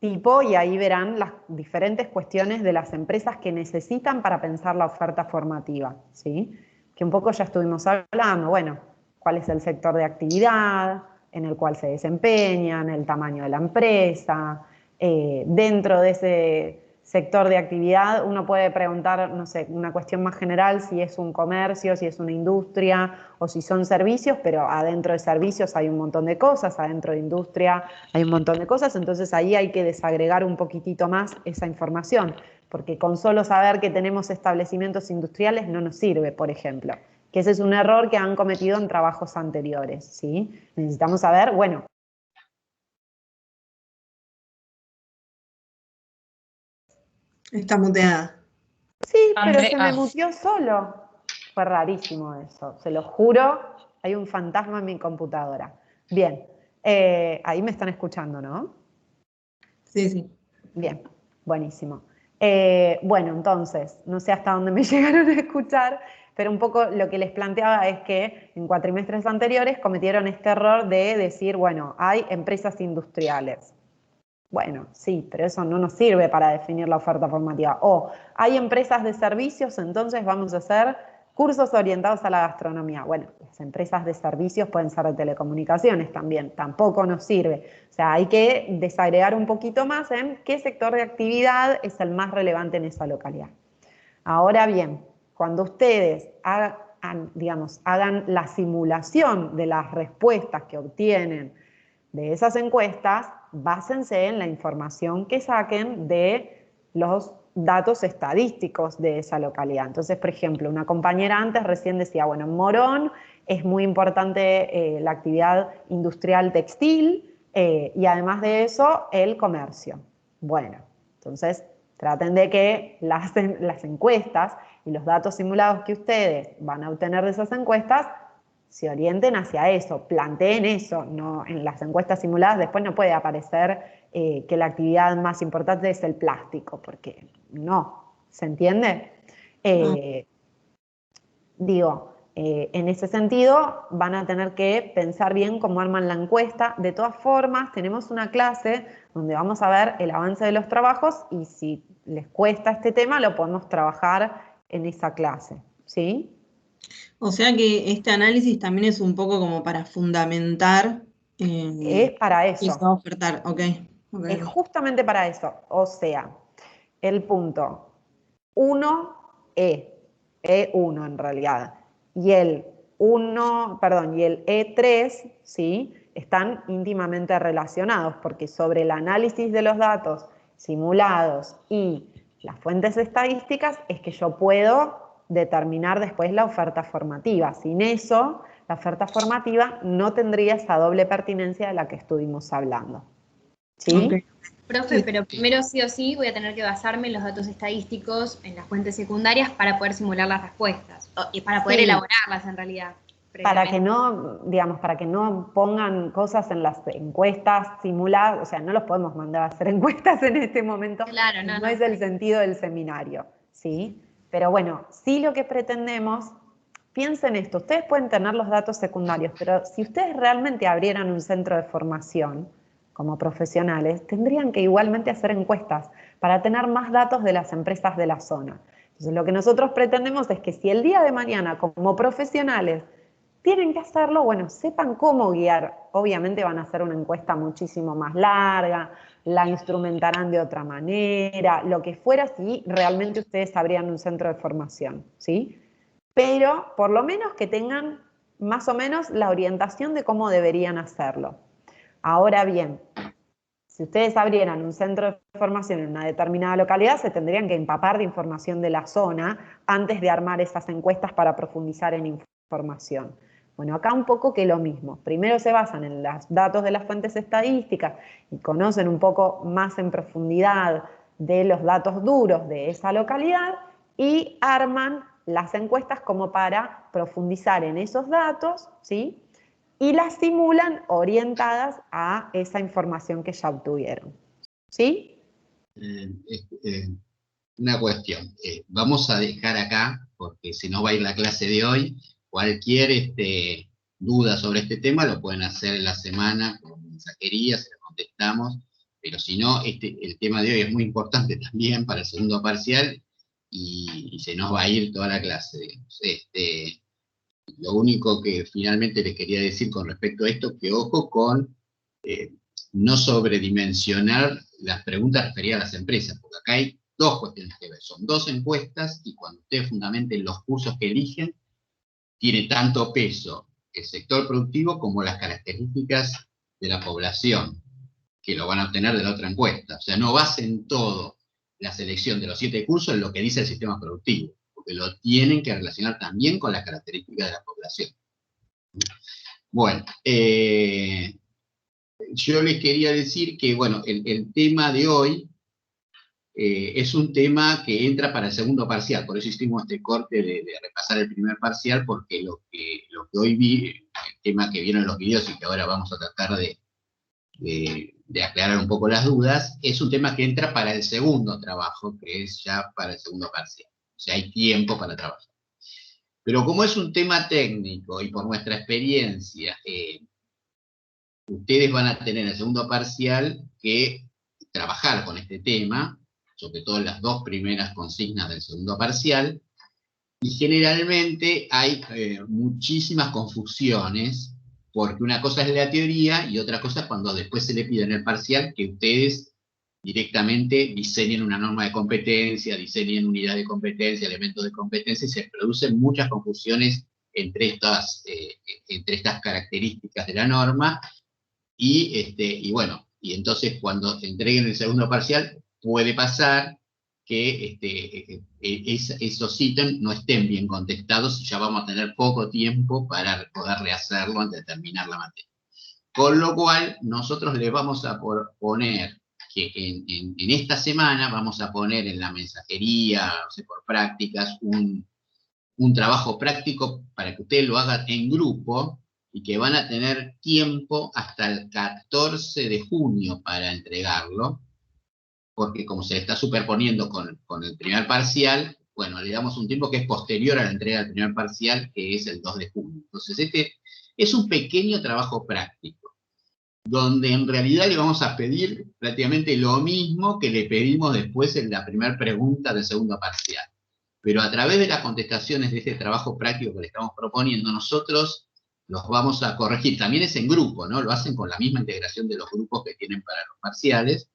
y ahí verán las diferentes cuestiones de las empresas que necesitan para pensar la oferta formativa, ¿sí? Que un poco ya estuvimos hablando, bueno, cuál es el sector de actividad en el cual se desempeñan, el tamaño de la empresa, dentro de ese sector de actividad uno puede preguntar, no sé, una cuestión más general, si es un comercio, si es una industria o si son servicios, pero adentro de servicios hay un montón de cosas, adentro de industria hay un montón de cosas, entonces ahí hay que desagregar un poquitito más esa información, porque con solo saber que tenemos establecimientos industriales no nos sirve, por ejemplo, que ese es un error que han cometido en trabajos anteriores, ¿sí? Necesitamos saber, bueno, Está muteada. sí, pero se me muteó solo. Fue rarísimo eso, se lo juro. Hay un fantasma en mi computadora. Bien, ahí me están escuchando, ¿no? Sí, sí. Bien, buenísimo. Bueno, entonces, no sé hasta dónde me llegaron a escuchar, pero un poco lo que les planteaba es que en cuatrimestres anteriores cometieron este error de decir, bueno, hay empresas industriales. Bueno, sí, pero eso no nos sirve para definir la oferta formativa. O hay empresas de servicios, entonces vamos a hacer cursos orientados a la gastronomía. Bueno, las empresas de servicios pueden ser de telecomunicaciones también, tampoco nos sirve. O sea, hay que desagregar un poquito más en qué sector de actividad es el más relevante en esa localidad. Ahora bien, cuando ustedes hagan la simulación de las respuestas que obtienen de esas encuestas, básense en la información que saquen de los datos estadísticos de esa localidad. Entonces, por ejemplo, una compañera antes recién decía, bueno, en Morón es muy importante la actividad industrial textil y además de eso, el comercio. Bueno, entonces traten de que las encuestas y los datos simulados que ustedes van a obtener de esas encuestas se orienten hacia eso, planteen eso, no, en las encuestas simuladas después no puede aparecer que la actividad más importante es el plástico, porque no, ¿se entiende? En ese sentido van a tener que pensar bien cómo arman la encuesta. De todas formas, tenemos una clase donde vamos a ver el avance de los trabajos y si les cuesta este tema lo podemos trabajar en esa clase, ¿sí? O sea que este análisis también es un poco como para fundamentar Es para y se eso. va a ofertar, ok. Es justamente para eso. O sea, el punto 1 E1 en realidad, y el 1, perdón, y el E3, ¿sí? Están íntimamente relacionados porque sobre el análisis de los datos simulados y las fuentes estadísticas es que yo puedo determinar después la oferta formativa. Sin eso, la oferta formativa no tendría esa doble pertinencia de la que estuvimos hablando. ¿Sí? Okay. Profe, pero primero sí o sí voy a tener que basarme en los datos estadísticos, en las fuentes secundarias, para poder simular las respuestas y para poder elaborarlas en realidad. Para que no, digamos, para que no pongan cosas en las encuestas simuladas, o sea, no los podemos mandar a hacer encuestas en este momento, Claro, no es el sentido del seminario, ¿sí? Pero bueno, sí lo que pretendemos, piensen esto, ustedes pueden tener los datos secundarios, pero si ustedes realmente abrieran un centro de formación como profesionales, tendrían que igualmente hacer encuestas para tener más datos de las empresas de la zona. Entonces, lo que nosotros pretendemos es que si el día de mañana, como profesionales, tienen que hacerlo, bueno, sepan cómo guiar. Obviamente van a hacer una encuesta muchísimo más larga, la instrumentarán de otra manera, lo que fuera si realmente ustedes abrían un centro de formación, ¿sí? Pero por lo menos que tengan más o menos la orientación de cómo deberían hacerlo. Ahora bien, si ustedes abrieran un centro de formación en una determinada localidad, se tendrían que empapar de información de la zona antes de armar esas encuestas para profundizar en información. Bueno, acá un poco que lo mismo. Primero se basan en los datos de las fuentes estadísticas y conocen un poco más en profundidad de los datos duros de esa localidad y arman las encuestas como para profundizar en esos datos, ¿sí? Y las simulan orientadas a esa información que ya obtuvieron, ¿sí? Una cuestión. Vamos a dejar acá, porque si no va a ir la clase de hoy, cualquier duda sobre este tema lo pueden hacer en la semana con mensajería, se lo contestamos, pero si no, el tema de hoy es muy importante también para el segundo parcial y se nos va a ir toda la clase. Lo único que finalmente les quería decir con respecto a esto, que ojo con no sobredimensionar las preguntas referidas a las empresas, porque acá hay dos cuestiones que ver. Son dos encuestas y cuando ustedes fundamenten los cursos que eligen, tiene tanto peso el sector productivo como las características de la población, que lo van a obtener de la otra encuesta. O sea, no basen todo la selección de los 7 cursos en lo que dice el sistema productivo, porque lo tienen que relacionar también con las características de la población. Bueno, yo les quería decir que, bueno, el tema de hoy es un tema que entra para el segundo parcial, por eso hicimos este corte de repasar el primer parcial, porque lo que hoy vi, el tema que vieron en los videos y que ahora vamos a tratar de aclarar un poco las dudas, es un tema que entra para el segundo trabajo, que es ya para el segundo parcial. O sea, hay tiempo para trabajar. Pero como es un tema técnico y por nuestra experiencia, ustedes van a tener en el segundo parcial que trabajar con este tema, sobre todo en las 2 primeras consignas del segundo parcial, y generalmente hay muchísimas confusiones, porque una cosa es la teoría y otra cosa es cuando después se le pide en el parcial que ustedes directamente diseñen una norma de competencia, diseñen unidad de competencia, elementos de competencia, y se producen muchas confusiones entre estas características de la norma, y bueno, y entonces cuando entreguen el segundo parcial, puede pasar que esos ítems no estén bien contestados y ya vamos a tener poco tiempo para poder rehacerlo antes de terminar la materia. Con lo cual, nosotros le vamos a poner que en esta semana vamos a poner en la mensajería, no sé, por prácticas, un trabajo práctico para que ustedes lo hagan en grupo y que van a tener tiempo hasta el 14 de junio para entregarlo, porque como se está superponiendo con el primer parcial, bueno, le damos un tiempo que es posterior a la entrega del primer parcial, que es el 2 de junio. Entonces, este es un pequeño trabajo práctico, donde en realidad le vamos a pedir prácticamente lo mismo que le pedimos después en la primera pregunta del segundo parcial. Pero a través de las contestaciones de este trabajo práctico que le estamos proponiendo, nosotros los vamos a corregir. También es en grupo, ¿no? Lo hacen con la misma integración de los grupos que tienen para los parciales,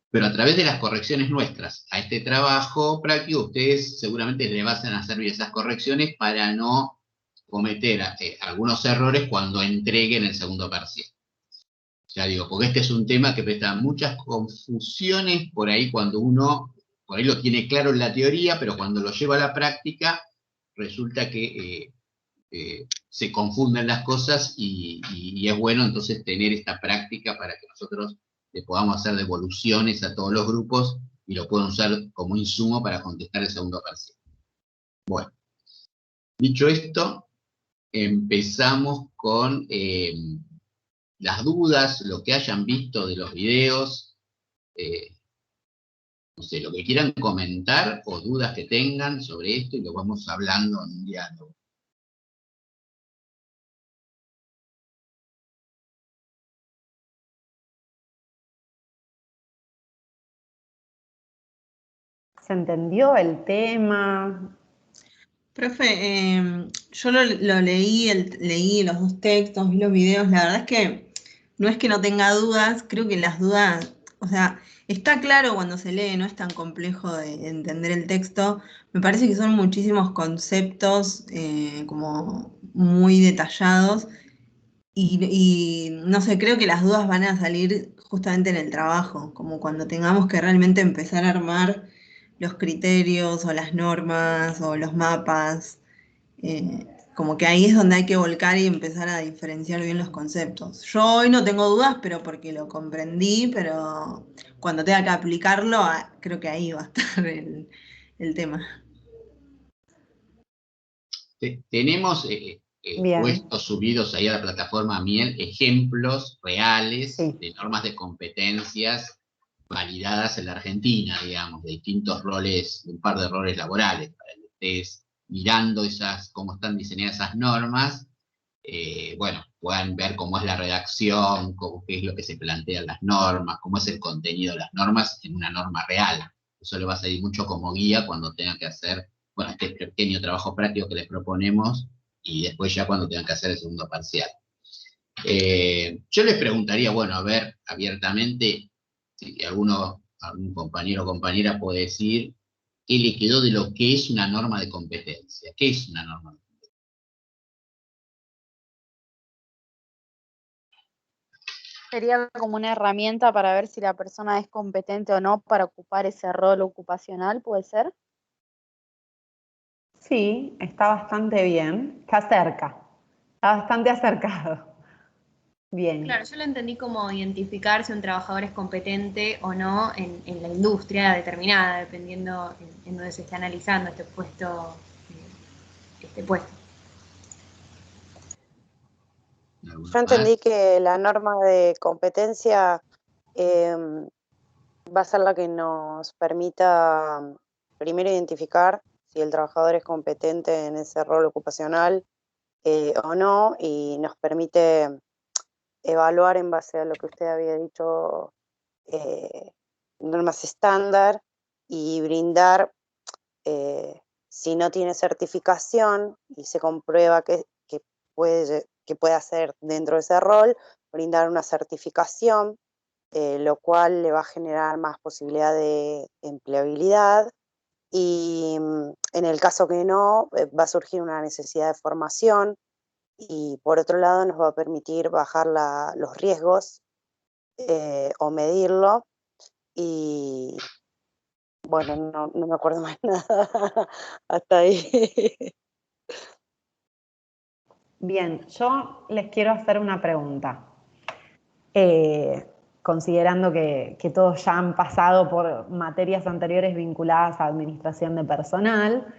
pero a través de las correcciones nuestras a este trabajo práctico, ustedes seguramente le van a servir esas correcciones para no cometer algunos errores cuando entreguen el segundo parcial. Ya digo, porque este es un tema que presta muchas confusiones por ahí cuando uno, por ahí lo tiene claro en la teoría, pero cuando lo lleva a la práctica, resulta que se confunden las cosas y es bueno entonces tener esta práctica para que nosotros le podamos hacer devoluciones a todos los grupos y lo puedan usar como insumo para contestar el segundo parcial. Bueno, dicho esto, empezamos con las dudas, lo que hayan visto de los videos, no sé, lo que quieran comentar o dudas que tengan sobre esto y lo vamos hablando en un diálogo. ¿Se entendió el tema? Profe, yo lo leí, leí los 2 textos, vi los videos, la verdad es que no es que no tenga dudas, creo que las dudas, o sea, está claro cuando se lee, no es tan complejo de entender el texto, me parece que son muchísimos conceptos como muy detallados y no sé, creo que las dudas van a salir justamente en el trabajo, como cuando tengamos que realmente empezar a armar los criterios o las normas o los mapas. como que ahí es donde hay que volcar y empezar a diferenciar bien los conceptos. Yo hoy no tengo dudas, pero porque lo comprendí, pero cuando tenga que aplicarlo, creo que ahí va a estar el tema. Tenemos Bien, puestos subidos ahí a la plataforma Miel ejemplos reales sí. de normas de competencias validadas en la Argentina, digamos, de distintos roles, de un par de roles laborales, para que ustedes mirando cómo están diseñadas esas normas, bueno, puedan ver cómo es la redacción, qué es lo que se plantea en las normas, cómo es el contenido de las normas en una norma real. Eso le va a servir mucho como guía cuando tengan que hacer, bueno, este pequeño trabajo práctico que les proponemos y después ya cuando tengan que hacer el segundo parcial. Yo les preguntaría, bueno, a ver, abiertamente, si algún compañero o compañera puede decir qué le quedó de lo que es una norma de competencia. ¿Qué es una norma de competencia? Sería como una herramienta para ver si la persona es competente o no para ocupar ese rol ocupacional, ¿puede ser? Sí, está bastante bien. Está cerca. Está bastante acercado. Bien. Claro, yo lo entendí como identificar si un trabajador es competente o no en la industria determinada, dependiendo en donde se esté analizando este puesto, este puesto. Yo entendí que la norma de competencia va a ser la que nos permita primero identificar si el trabajador es competente en ese rol ocupacional o no, y nos permite evaluar en base a lo que usted había dicho, eh, normas estándar, y brindar, si no tiene certificación y se comprueba que puede hacer dentro de ese rol, brindar una certificación, lo cual le va a generar más posibilidad de empleabilidad. Y en el caso que no, va a surgir una necesidad de formación, y por otro lado nos va a permitir bajar los riesgos o medirlo. Y bueno, no me acuerdo más nada hasta ahí. Bien, yo les quiero hacer una pregunta. Considerando que todos ya han pasado por materias anteriores vinculadas a administración de personal,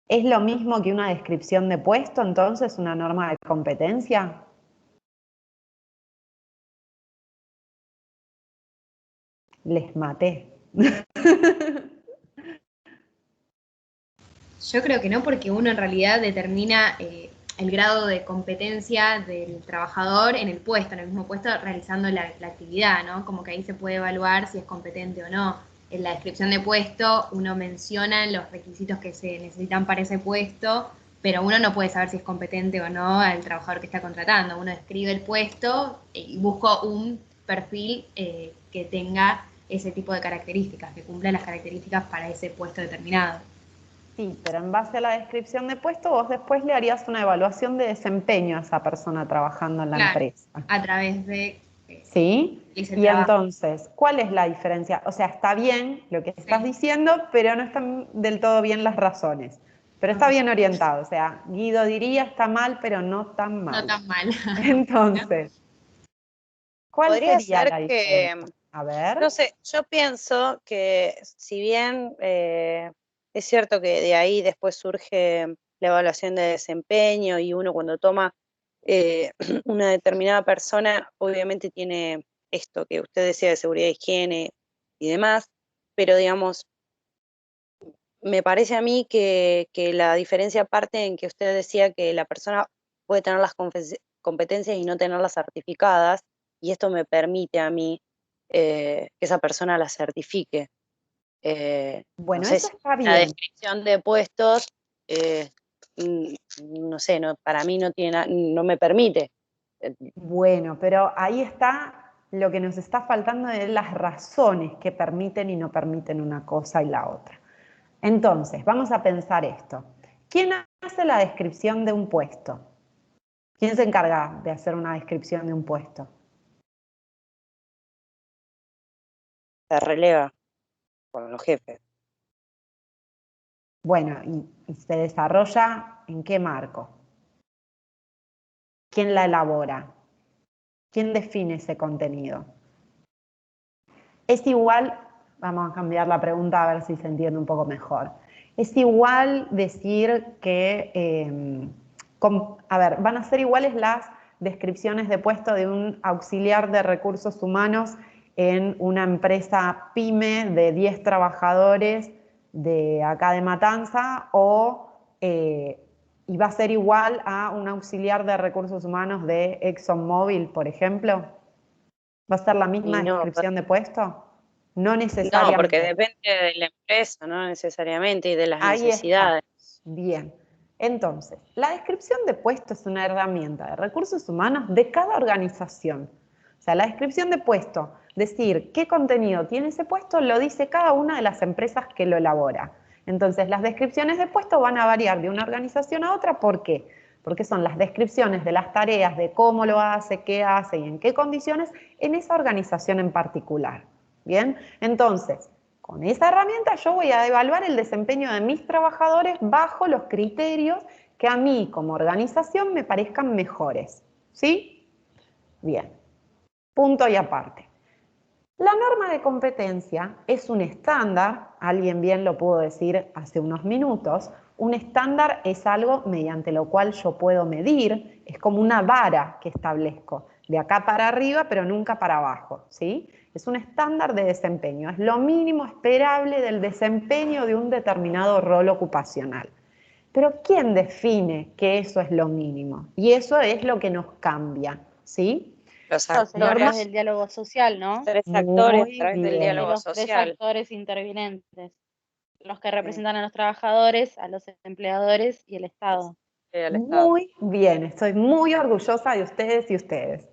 ¿es lo mismo que una descripción de puesto, entonces, una norma de competencia? Les maté. Yo creo que no, porque uno en realidad determina el grado de competencia del trabajador en el puesto, en el mismo puesto, realizando la actividad, ¿no? Como que ahí se puede evaluar si es competente o no. En la descripción de puesto uno menciona los requisitos que se necesitan para ese puesto, pero uno no puede saber si es competente o no al trabajador que está contratando. Uno describe el puesto y busca un perfil que tenga ese tipo de características, que cumpla las características para ese puesto determinado. Sí, pero en base a la descripción de puesto, vos después le harías una evaluación de desempeño a esa persona trabajando en la Claro, empresa. a través de ¿Sí? ese Y trabajo. entonces, ¿cuál es la diferencia? O sea, está bien lo que estás Sí. diciendo, pero no están del todo bien las razones. Pero está Ok. bien orientado. O sea, Guido diría está mal, pero no tan No mal. tan mal. Entonces, ¿cuál Podría sería ser la que, diferencia? A ver. no sé, yo pienso que si bien es cierto que de ahí después surge la evaluación de desempeño, y uno cuando toma una determinada persona, obviamente tiene esto que usted decía de seguridad, higiene y demás, pero digamos, me parece a mí que la diferencia parte en que usted decía que la persona puede tener las competencias y no tenerlas certificadas, y esto me permite a mí que esa persona las certifique. No Bueno, sé eso si está la bien. descripción de puestos, eh, no sé, para mí no me permite. Eh, Bueno, pero ahí está lo que nos está faltando de las razones que permiten y no permiten una cosa y la otra. Entonces, vamos a pensar esto. ¿Quién hace la descripción de un puesto? ¿Quién se encarga de hacer una descripción de un puesto? Se releva con los jefes. Bueno, ¿y se desarrolla en qué marco? ¿Quién la elabora? ¿Quién define ese contenido? Es igual, vamos a cambiar la pregunta a ver si se entiende un poco mejor. Es igual decir que, a ver, van a ser iguales las descripciones de puesto de un auxiliar de recursos humanos en una empresa pyme de 10 trabajadores de acá de Matanza y va a ser igual a un auxiliar de recursos humanos de ExxonMobil, por ejemplo. ¿Va a ser la misma descripción de puesto? No necesariamente. No, porque depende de la empresa, no necesariamente, y de las Ahí necesidades. está. Bien. Entonces, la descripción de puesto es una herramienta de recursos humanos de cada organización. O sea, la descripción de puesto, decir qué contenido tiene ese puesto, lo dice cada una de las empresas que lo elabora. Entonces, las descripciones de puesto van a variar de una organización a otra. ¿Por qué? Porque son las descripciones de las tareas, de cómo lo hace, qué hace y en qué condiciones en esa organización en particular. Bien, entonces, con esa herramienta yo voy a evaluar el desempeño de mis trabajadores bajo los criterios que a mí como organización me parezcan mejores. ¿Sí? Bien, punto y aparte. La norma de competencia es un estándar, alguien bien lo pudo decir hace unos minutos, un estándar es algo mediante lo cual yo puedo medir, es como una vara que establezco, de acá para arriba pero nunca para abajo, ¿sí? Es un estándar de desempeño, es lo mínimo esperable del desempeño de un determinado rol ocupacional. Pero ¿quién define que eso es lo mínimo? Y eso es lo que nos cambia, ¿sí? Los A través actores, del diálogo social, ¿no? tres actores Muy a través del bien. De diálogo los tres social. actores intervinientes, los que representan a los trabajadores, a los empleadores y el Estado. El Estado. Muy bien, estoy muy orgullosa de ustedes y ustedes.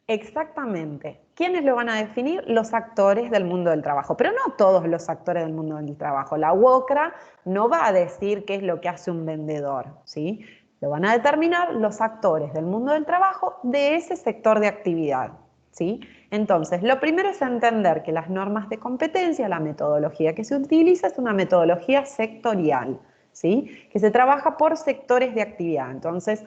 Exactamente. ¿Quiénes lo van a definir? Los actores del mundo del trabajo, pero no todos los actores del mundo del trabajo. La UOCRA no va a decir qué es lo que hace un vendedor, ¿sí? Lo van a determinar los actores del mundo del trabajo de ese sector de actividad, ¿sí? Entonces, lo primero es entender que las normas de competencia, la metodología que se utiliza es una metodología sectorial, ¿sí? Que se trabaja por sectores de actividad. Entonces,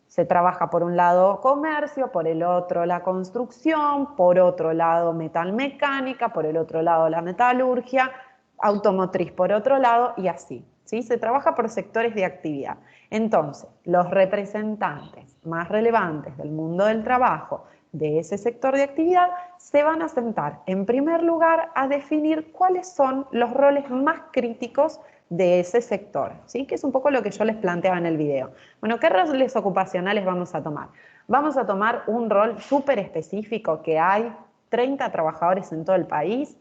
se trabaja por un lado comercio, por el otro la construcción, por otro lado metalmecánica, por el otro lado la metalurgia, automotriz por otro lado y así, ¿sí? Se trabaja por sectores de actividad. Entonces, los representantes más relevantes del mundo del trabajo de ese sector de actividad se van a sentar en primer lugar a definir cuáles son los roles más críticos de ese sector, ¿sí? Que es un poco lo que yo les planteaba en el video. Bueno, ¿qué roles ocupacionales vamos a tomar? Vamos a tomar un rol súper específico que hay 30 trabajadores en todo el país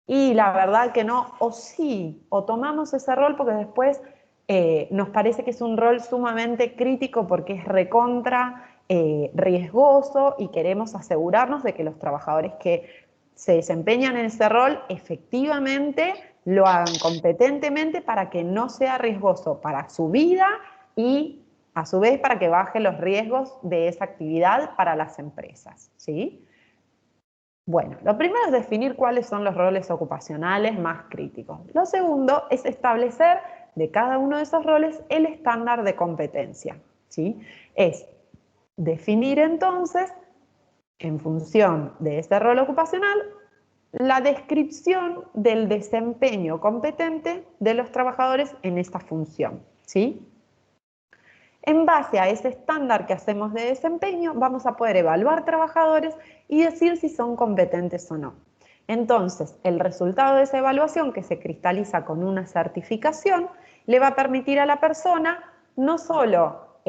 y la verdad que no, o sí, o tomamos ese rol porque después nos parece que es un rol sumamente crítico porque es recontra riesgoso y queremos asegurarnos de que los trabajadores que se desempeñan en ese rol efectivamente lo hagan competentemente para que no sea riesgoso para su vida y a su vez para que baje los riesgos de esa actividad para las empresas, ¿sí? Bueno, lo primero es definir cuáles son los roles ocupacionales más críticos. Lo segundo es establecer de cada uno de esos roles el estándar de competencia, ¿sí? Es definir entonces, en función de ese rol ocupacional, la descripción del desempeño competente de los trabajadores en esta función, ¿sí? En base a ese estándar que hacemos de desempeño, vamos a poder evaluar trabajadores y decir si son competentes o no. Entonces, el resultado de esa evaluación, que se cristaliza con una certificación, le va a permitir a la persona no solo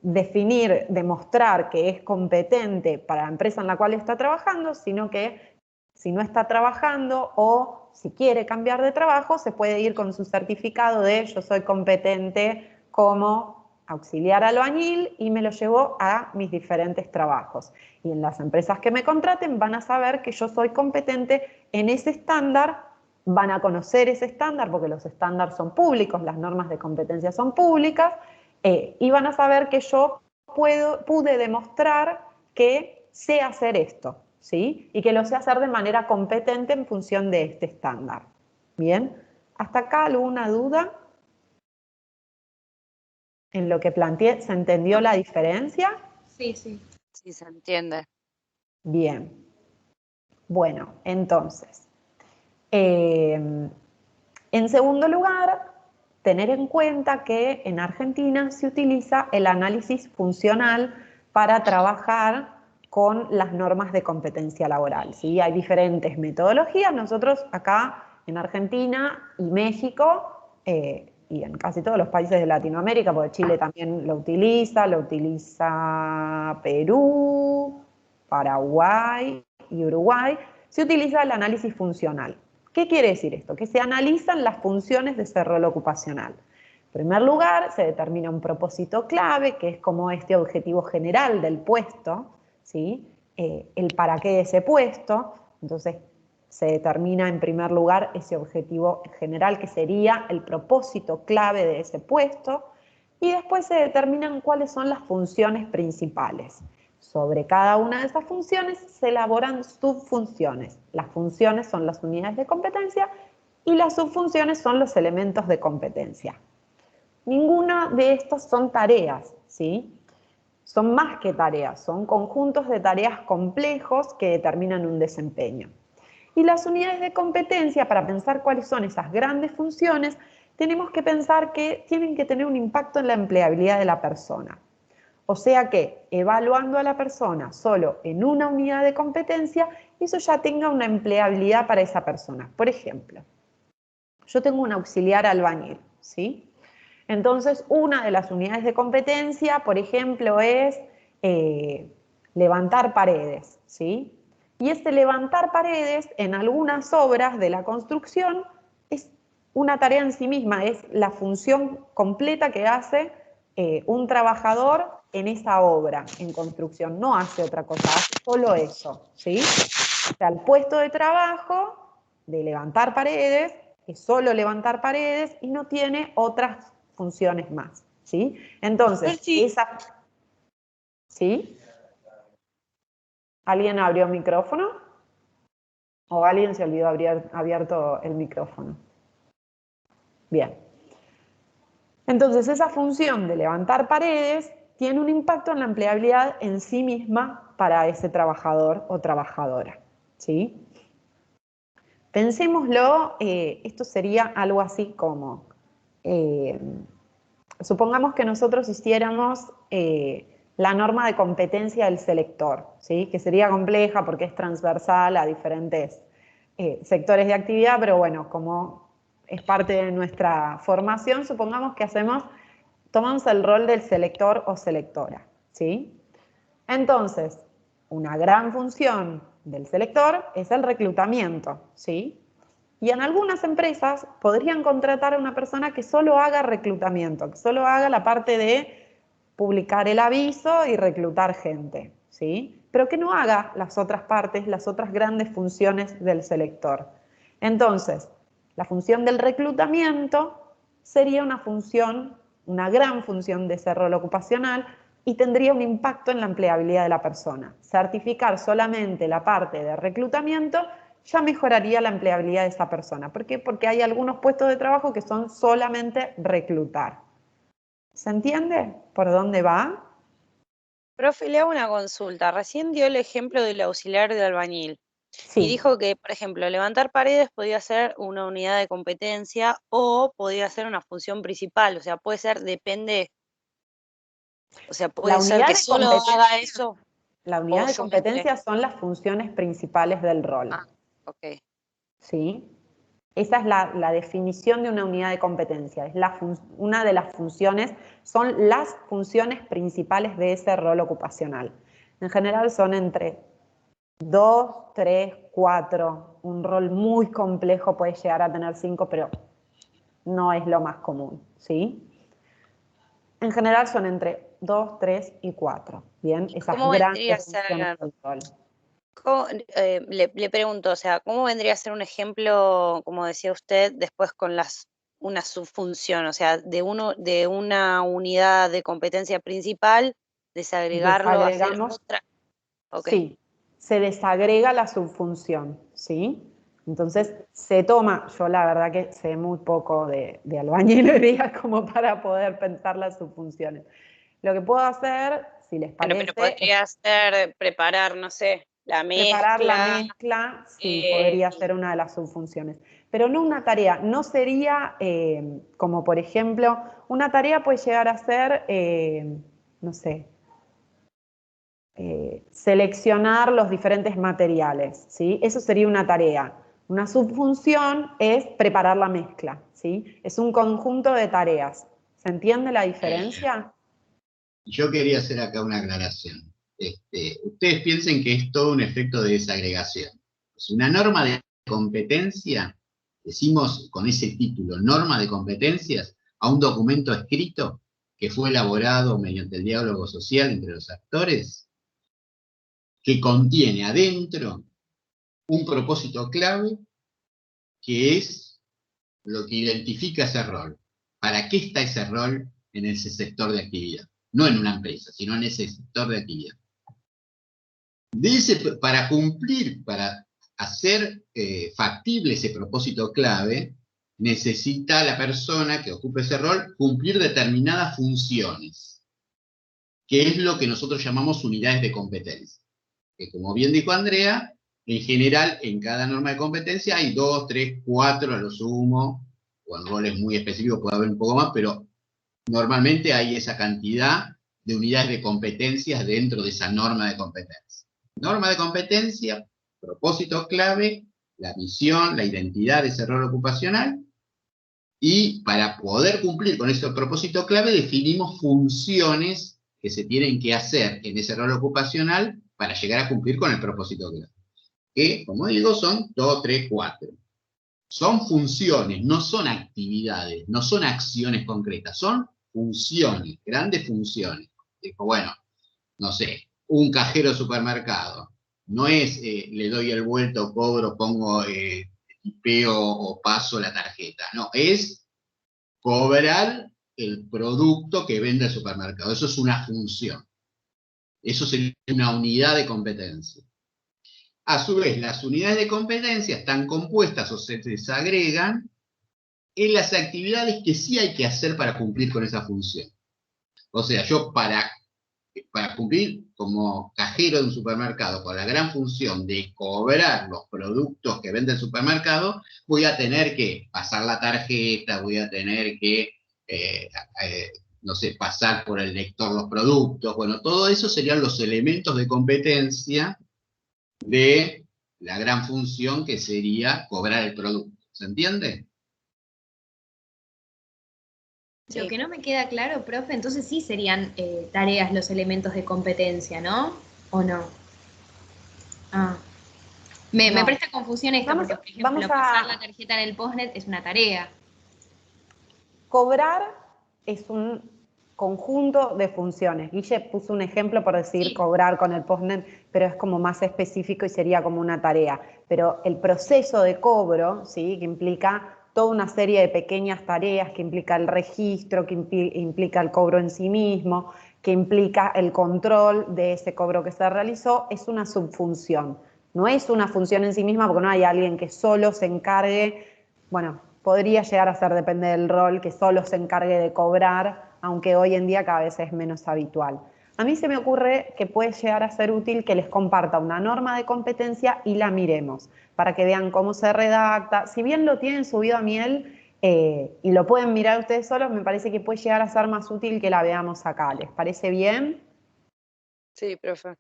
definir, demostrar que es competente para la empresa en la cual está trabajando, sino que si no está trabajando o si quiere cambiar de trabajo, se puede ir con su certificado de yo soy competente como auxiliar albañil y me lo llevo a mis diferentes trabajos. Y en las empresas que me contraten van a saber que yo soy competente en ese estándar, van a conocer ese estándar porque los estándares son públicos, las normas de competencia son públicas, y van a saber que yo pude demostrar que sé hacer esto, ¿sí? Y que lo sé hacer de manera competente en función de este estándar. ¿Bien? ¿Hasta acá alguna duda en lo que planteé? ¿Se entendió la diferencia? Sí, sí. Sí, se entiende. Bien. Bueno, entonces, en segundo lugar, tener en cuenta que en Argentina se utiliza el análisis funcional para trabajar con las normas de competencia laboral, ¿sí? Hay diferentes metodologías. Nosotros acá en Argentina y México, y en casi todos los países de Latinoamérica, porque Chile también lo utiliza Perú, Paraguay y Uruguay, se utiliza el análisis funcional. ¿Qué quiere decir esto? Que se analizan las funciones de ese rol ocupacional. En primer lugar, se determina un propósito clave, que es como este objetivo general del puesto, ¿sí? El para qué de ese puesto. Entonces, se determina en primer lugar ese objetivo general, que sería el propósito clave de ese puesto, y después se determinan cuáles son las funciones principales. Sobre cada una de esas funciones se elaboran subfunciones. Las funciones son las unidades de competencia y las subfunciones son los elementos de competencia. Ninguna de estas son tareas, ¿sí? Son más que tareas, son conjuntos de tareas complejos que determinan un desempeño. Y las unidades de competencia, para pensar cuáles son esas grandes funciones, tenemos que pensar que tienen que tener un impacto en la empleabilidad de la persona. O sea que, evaluando a la persona solo en una unidad de competencia, eso ya tenga una empleabilidad para esa persona. Por ejemplo, yo tengo un auxiliar albañil, ¿sí? Entonces, una de las unidades de competencia, por ejemplo, es levantar paredes, ¿sí? Y este levantar paredes en algunas obras de la construcción es una tarea en sí misma, es la función completa que hace un trabajador en esa obra, en construcción. No hace otra cosa, hace solo eso, ¿sí? O sea, el puesto de trabajo de levantar paredes es solo levantar paredes y no tiene otras funciones más, ¿sí? Entonces, esa... ¿Sí? ¿Alguien abrió micrófono? ¿O alguien se olvidó haber abierto el micrófono? Bien. Entonces, esa función de levantar paredes tiene un impacto en la empleabilidad en sí misma para ese trabajador o trabajadora, ¿sí? Pensémoslo, esto sería algo así como, supongamos que nosotros hiciéramos la norma de competencia del selector, ¿sí? Que sería compleja porque es transversal a diferentes sectores de actividad, pero bueno, como es parte de nuestra formación, supongamos que tomamos el rol del selector o selectora, ¿sí? Entonces, una gran función del selector es el reclutamiento, ¿sí? Y en algunas empresas podrían contratar a una persona que solo haga reclutamiento, que solo haga la parte de publicar el aviso y reclutar gente, ¿sí? Pero que no haga las otras partes, las otras grandes funciones del selector. Entonces, la función del reclutamiento sería una gran función de ese rol ocupacional y tendría un impacto en la empleabilidad de la persona. Certificar solamente la parte de reclutamiento ya mejoraría la empleabilidad de esa persona. ¿Por qué? Porque hay algunos puestos de trabajo que son solamente reclutar. ¿Se entiende por dónde va? Profe, le hago una consulta. Recién dio el ejemplo del auxiliar de albañil y Sí. dijo que, por ejemplo, levantar paredes podía ser una unidad de competencia o podía ser una función principal. O sea, puede ser, depende. O sea, La puede ser unidad que de solo haga competencia, eso la o unidad de yo mezclé. competencia son las funciones principales del rol. Ah, ok. ¿Sí? Esa es la definición de una unidad de competencia. Es una de las funciones, son las funciones principales de ese rol ocupacional. En general son entre 2, 3, 4. Un rol muy complejo puede llegar a tener 5, pero no es lo más común, ¿sí? En general son entre 2, 3 y 4. Bien, ¿Y esas cómo vendría a grandes ser? funciones del rol. Le pregunto, o sea, ¿cómo vendría a ser un ejemplo, como decía usted, después con una subfunción? O sea, de una unidad de competencia principal, desagregarlo, hacer Desagregamos, otra. Ok. sí, se desagrega la subfunción, ¿sí? Entonces se toma, yo la verdad que sé muy poco de albañilería como para poder pensar las subfunciones. Lo que puedo hacer, si les parece, pero podría ser preparar, no sé, la preparar la mezcla. mezcla, sí, podría ser una de las subfunciones. Pero no una tarea, no sería como por ejemplo, una tarea puede llegar a ser, no sé, seleccionar los diferentes materiales, ¿sí? Eso sería una tarea. Una subfunción es preparar la mezcla, ¿sí? Es un conjunto de tareas. ¿Se entiende la diferencia? Yo quería hacer acá una aclaración. Ustedes piensen que es todo un efecto de desagregación. Es una norma de competencia, decimos con ese título, norma de competencias, a un documento escrito que fue elaborado mediante el diálogo social entre los actores, que contiene adentro un propósito clave que es lo que identifica ese rol. ¿Para qué está ese rol en ese sector de actividad? No en una empresa, sino en ese sector de actividad. Para cumplir, para hacer factible ese propósito clave, necesita la persona que ocupe ese rol cumplir determinadas funciones, que es lo que nosotros llamamos unidades de competencia. Que como bien dijo Andrea, en general en cada norma de competencia hay 2, 3, 4 a lo sumo, o en roles muy específicos puede haber un poco más, pero normalmente hay esa cantidad de unidades de competencias dentro de esa norma de competencia. Norma de competencia, propósito clave, la misión, la identidad de ese rol ocupacional, y para poder cumplir con ese propósito clave definimos funciones que se tienen que hacer en ese rol ocupacional para llegar a cumplir con el propósito clave. Que, como digo, son 2, 3, 4. Son funciones, no son actividades, no son acciones concretas, son funciones, grandes funciones. Dijo, bueno, no sé, un cajero de supermercado. No es le doy el vuelto, cobro, pongo, tipeo o paso la tarjeta. No, es cobrar el producto que vende el supermercado. Eso es una función. Eso sería una unidad de competencia. A su vez, las unidades de competencia están compuestas o se desagregan en las actividades que sí hay que hacer para cumplir con esa función. O sea, yo para cumplir como cajero de un supermercado con la gran función de cobrar los productos que vende el supermercado, voy a tener que pasar la tarjeta, voy a tener que, no sé, pasar por el lector los productos. Bueno, todo eso serían los elementos de competencia de la gran función que sería cobrar el producto. ¿Se entiende? Lo que no me queda claro, profe, entonces sí serían tareas los elementos de competencia, ¿no? ¿O no? Ah. Me presta confusión esto, porque, por ejemplo, pasar la tarjeta en el postnet es una tarea. Cobrar es un conjunto de funciones. Guille puso un ejemplo por decir cobrar con el postnet, pero es como más específico y sería como una tarea. Pero el proceso de cobro, ¿sí?, que implica toda una serie de pequeñas tareas, que implica el registro, que implica el cobro en sí mismo, que implica el control de ese cobro que se realizó, es una subfunción. No es una función en sí misma porque no hay alguien que solo se encargue, bueno, podría llegar a ser, depende del rol, que solo se encargue de cobrar, aunque hoy en día cada vez es menos habitual. A mí se me ocurre que puede llegar a ser útil que les comparta una norma de competencia y la miremos, para que vean cómo se redacta. Si bien lo tienen subido a Miel y lo pueden mirar ustedes solos, me parece que puede llegar a ser más útil que la veamos acá. ¿Les parece bien? Sí, profe.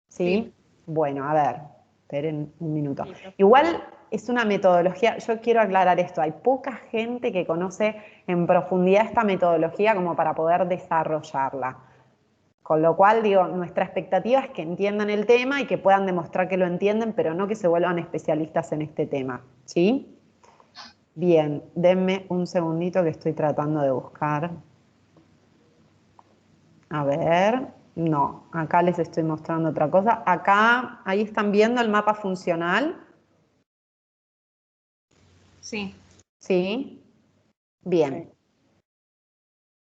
¿Sí? Bueno, a ver, esperen un minuto. Igual es una metodología, yo quiero aclarar esto, hay poca gente que conoce en profundidad esta metodología como para poder desarrollarla. Con lo cual, digo, nuestra expectativa es que entiendan el tema y que puedan demostrar que lo entienden, pero no que se vuelvan especialistas en este tema, ¿sí? Bien, denme un segundito que estoy tratando de buscar. A ver, no, acá les estoy mostrando otra cosa. Acá, ahí están viendo el mapa funcional. Sí. ¿Sí? Bien.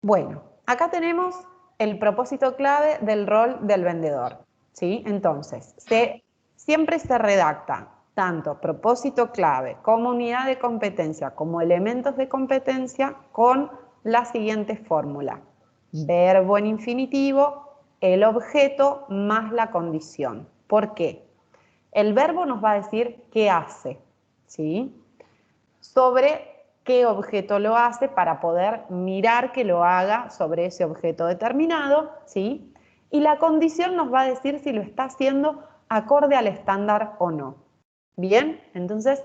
Bueno, acá tenemos el propósito clave del rol del vendedor, ¿sí? Entonces, siempre se redacta tanto propósito clave como unidad de competencia como elementos de competencia con la siguiente fórmula. Verbo en infinitivo, el objeto más la condición. ¿Por qué? El verbo nos va a decir qué hace, ¿sí? Sobre qué objeto lo hace para poder mirar que lo haga sobre ese objeto determinado, ¿sí? Y la condición nos va a decir si lo está haciendo acorde al estándar o no. Bien, entonces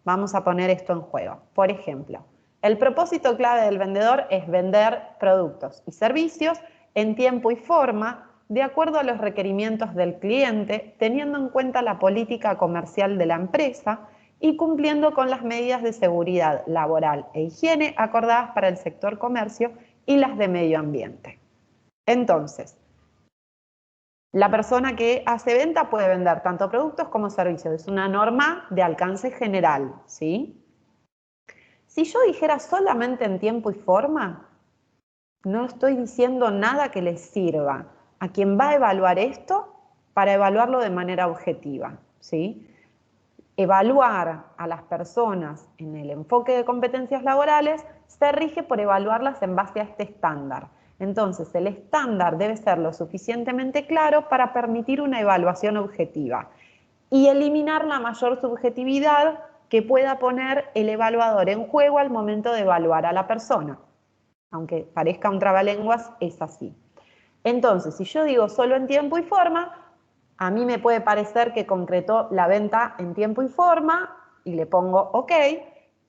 vamos a poner esto en juego. Por ejemplo, el propósito clave del vendedor es vender productos y servicios en tiempo y forma, de acuerdo a los requerimientos del cliente, teniendo en cuenta la política comercial de la empresa y cumpliendo con las medidas de seguridad laboral e higiene acordadas para el sector comercio y las de medio ambiente. Entonces, la persona que hace venta puede vender tanto productos como servicios. Es una norma de alcance general, ¿sí? Si yo dijera solamente en tiempo y forma, no estoy diciendo nada que les sirva a quien va a evaluar esto para evaluarlo de manera objetiva, ¿sí? Evaluar a las personas en el enfoque de competencias laborales se rige por evaluarlas en base a este estándar. Entonces, el estándar debe ser lo suficientemente claro para permitir una evaluación objetiva y eliminar la mayor subjetividad que pueda poner el evaluador en juego al momento de evaluar a la persona. Aunque parezca un trabalenguas, es así. Entonces, si yo digo solo en tiempo y forma, a mí me puede parecer que concretó la venta en tiempo y forma y le pongo OK,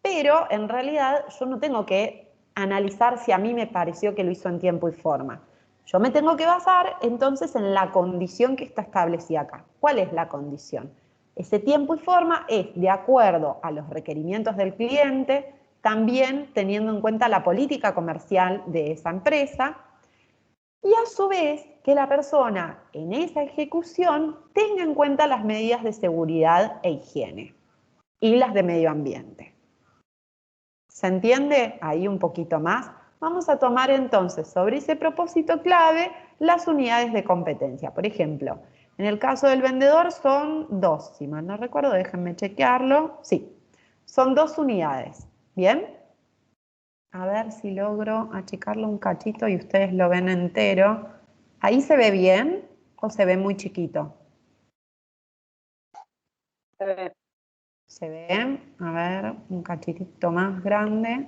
pero en realidad yo no tengo que analizar si a mí me pareció que lo hizo en tiempo y forma. Yo me tengo que basar entonces en la condición que está establecida acá. ¿Cuál es la condición? Ese tiempo y forma es de acuerdo a los requerimientos del cliente, también teniendo en cuenta la política comercial de esa empresa, y a su vez que la persona en esa ejecución tenga en cuenta las medidas de seguridad e higiene y las de medio ambiente. ¿Se entiende? Ahí un poquito más. Vamos a tomar entonces sobre ese propósito clave las unidades de competencia. Por ejemplo, en el caso del vendedor son 2, si mal no recuerdo, déjenme chequearlo. Sí, son 2 unidades. ¿Bien? A ver si logro achicarlo un cachito y ustedes lo ven entero. ¿Ahí se ve bien o se ve muy chiquito? Se ve. Se ve, a ver, un cachitito más grande.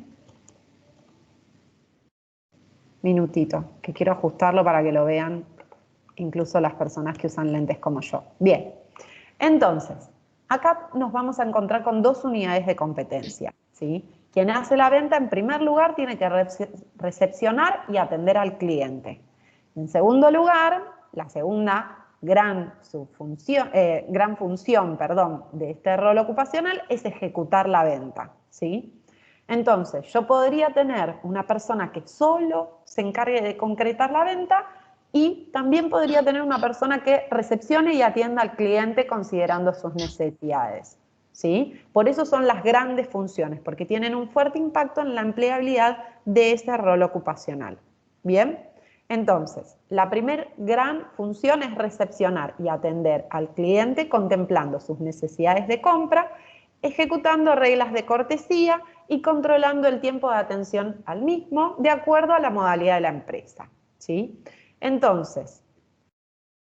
Minutito, que quiero ajustarlo para que lo vean incluso las personas que usan lentes como yo. Bien, entonces, acá nos vamos a encontrar con 2 unidades de competencia, ¿sí? Quien hace la venta, en primer lugar, tiene que recepcionar y atender al cliente. En segundo lugar, la segunda gran función de este rol ocupacional es ejecutar la venta, ¿sí? Entonces, yo podría tener una persona que solo se encargue de concretar la venta y también podría tener una persona que recepcione y atienda al cliente considerando sus necesidades, ¿sí? Por eso son las grandes funciones, porque tienen un fuerte impacto en la empleabilidad de ese rol ocupacional. ¿Bien? Entonces, la primera gran función es recepcionar y atender al cliente contemplando sus necesidades de compra, ejecutando reglas de cortesía y controlando el tiempo de atención al mismo de acuerdo a la modalidad de la empresa, ¿sí? Entonces,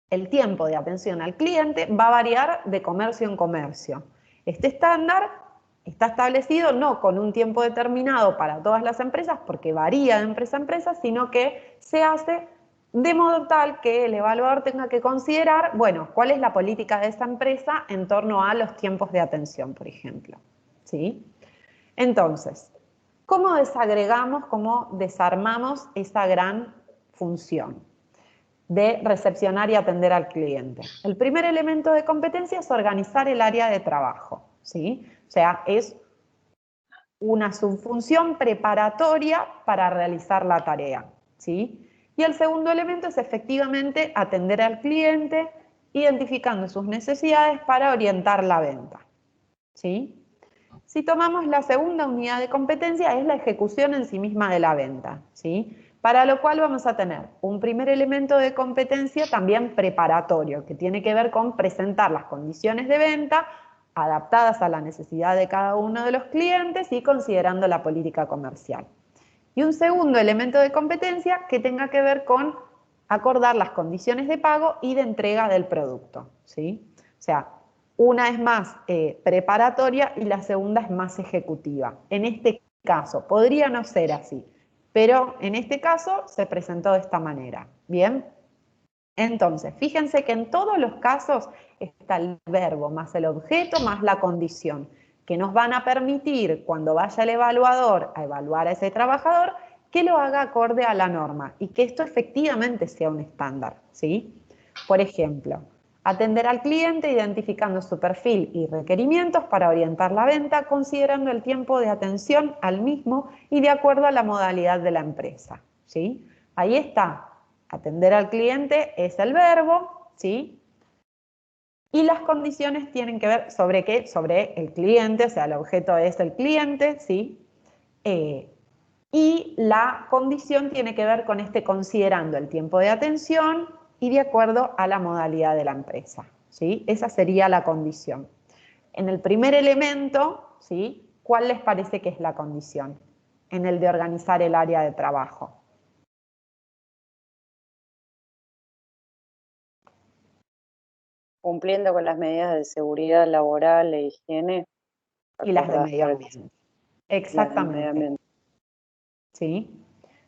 el tiempo de atención al cliente va a variar de comercio en comercio. Este estándar está establecido no con un tiempo determinado para todas las empresas, porque varía de empresa a empresa, sino que se hace de modo tal que el evaluador tenga que considerar, bueno, cuál es la política de esa empresa en torno a los tiempos de atención, por ejemplo, ¿sí? Entonces, ¿cómo desagregamos, cómo desarmamos esa gran función de recepcionar y atender al cliente? El primer elemento de competencia es organizar el área de trabajo, ¿sí? O sea, es una subfunción preparatoria para realizar la tarea, ¿sí? Y el segundo elemento es efectivamente atender al cliente, identificando sus necesidades para orientar la venta, ¿sí? Si tomamos la segunda unidad de competencia, es la ejecución en sí misma de la venta, ¿sí? Para lo cual vamos a tener un primer elemento de competencia también preparatorio, que tiene que ver con presentar las condiciones de venta adaptadas a la necesidad de cada uno de los clientes y considerando la política comercial. Y un segundo elemento de competencia que tenga que ver con acordar las condiciones de pago y de entrega del producto, ¿sí? O sea, una es más preparatoria y la segunda es más ejecutiva. En este caso, podría no ser así, pero en este caso se presentó de esta manera, ¿bien? Entonces, fíjense que en todos los casos está el verbo más el objeto más la condición, que nos van a permitir, cuando vaya el evaluador a evaluar a ese trabajador, que lo haga acorde a la norma y que esto efectivamente sea un estándar, ¿sí? Por ejemplo, atender al cliente identificando su perfil y requerimientos para orientar la venta, considerando el tiempo de atención al mismo y de acuerdo a la modalidad de la empresa, ¿sí? Ahí está. Atender al cliente es el verbo, ¿sí? Y las condiciones tienen que ver sobre qué, sobre el cliente, o sea, el objeto es el cliente, ¿sí? Y la condición tiene que ver con considerando el tiempo de atención y de acuerdo a la modalidad de la empresa, ¿sí? Esa sería la condición. En el primer elemento, ¿sí? ¿Cuál les parece que es la condición? En el de organizar el área de trabajo. Cumpliendo con las medidas de seguridad laboral e higiene. Y las de medio ambiente. Exactamente. ¿Sí?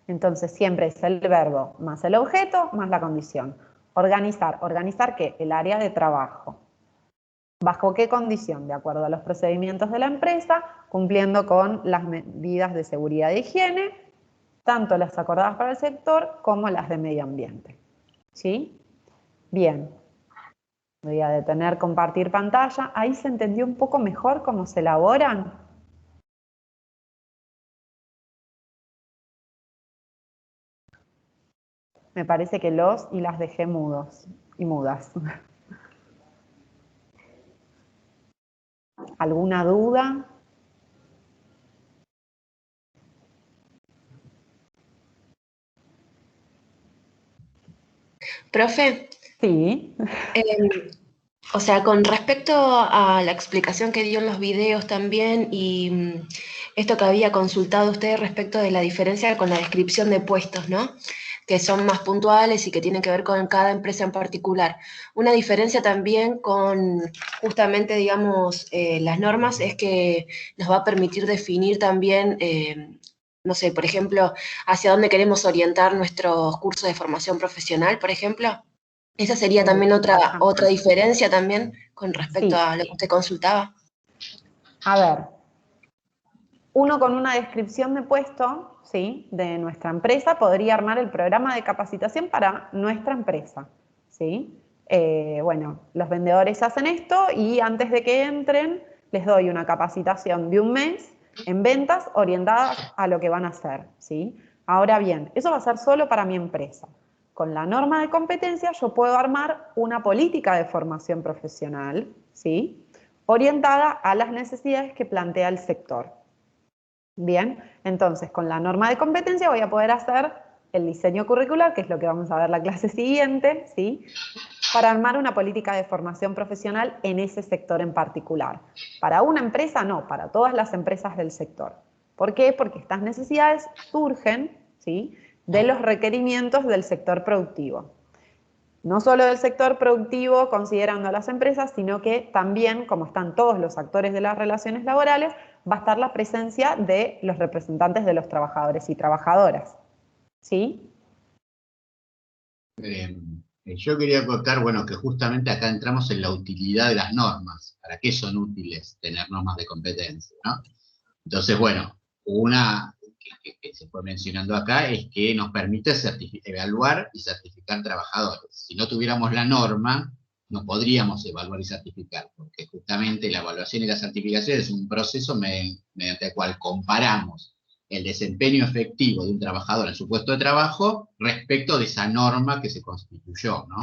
Entonces siempre es el verbo más el objeto más la condición. Organizar. ¿Organizar qué? El área de trabajo. ¿Bajo qué condición? De acuerdo a los procedimientos de la empresa, cumpliendo con las medidas de seguridad e higiene, tanto las acordadas para el sector como las de medio ambiente. ¿Sí? Bien. Voy a detener compartir pantalla. ¿Ahí se entendió un poco mejor cómo se elaboran? Me parece que los y las dejé mudos y mudas. ¿Alguna duda? Profe, Sí. o sea, con respecto a la explicación que dio en los videos también y esto que había consultado usted respecto de la diferencia con la descripción de puestos, ¿no? Que son más puntuales y que tienen que ver con cada empresa en particular. Una diferencia también con justamente, digamos, las normas es que nos va a permitir definir también, no sé, por ejemplo, hacia dónde queremos orientar nuestros cursos de formación profesional, por ejemplo. Esa sería también otra diferencia también con respecto a lo que usted consultaba. A ver, uno con una descripción de puesto, ¿sí? De nuestra empresa podría armar el programa de capacitación para nuestra empresa, ¿sí? Bueno, los vendedores hacen esto y antes de que entren les doy una capacitación de un mes en ventas orientadas a lo que van a hacer, ¿sí? Ahora bien, eso va a ser solo para mi empresa. Con la norma de competencia yo puedo armar una política de formación profesional, ¿sí? Orientada a las necesidades que plantea el sector. Bien, entonces con la norma de competencia voy a poder hacer el diseño curricular, que es lo que vamos a ver la clase siguiente, ¿sí? Para armar una política de formación profesional en ese sector en particular. Para una empresa no, para todas las empresas del sector. ¿Por qué? Porque estas necesidades surgen, ¿sí? De los requerimientos del sector productivo. No solo del sector productivo considerando a las empresas, sino que también, como están todos los actores de las relaciones laborales, va a estar la presencia de los representantes de los trabajadores y trabajadoras. ¿Sí? Yo quería acotar, bueno, que justamente acá entramos en la utilidad de las normas. ¿Para qué son útiles tener normas de competencia, ¿no? Entonces, bueno, una que se fue mencionando acá es que nos permite evaluar y certificar trabajadores. Si no tuviéramos la norma, no podríamos evaluar y certificar, porque justamente la evaluación y la certificación es un proceso mediante el cual comparamos el desempeño efectivo de un trabajador en su puesto de trabajo respecto de esa norma que se constituyó, ¿no?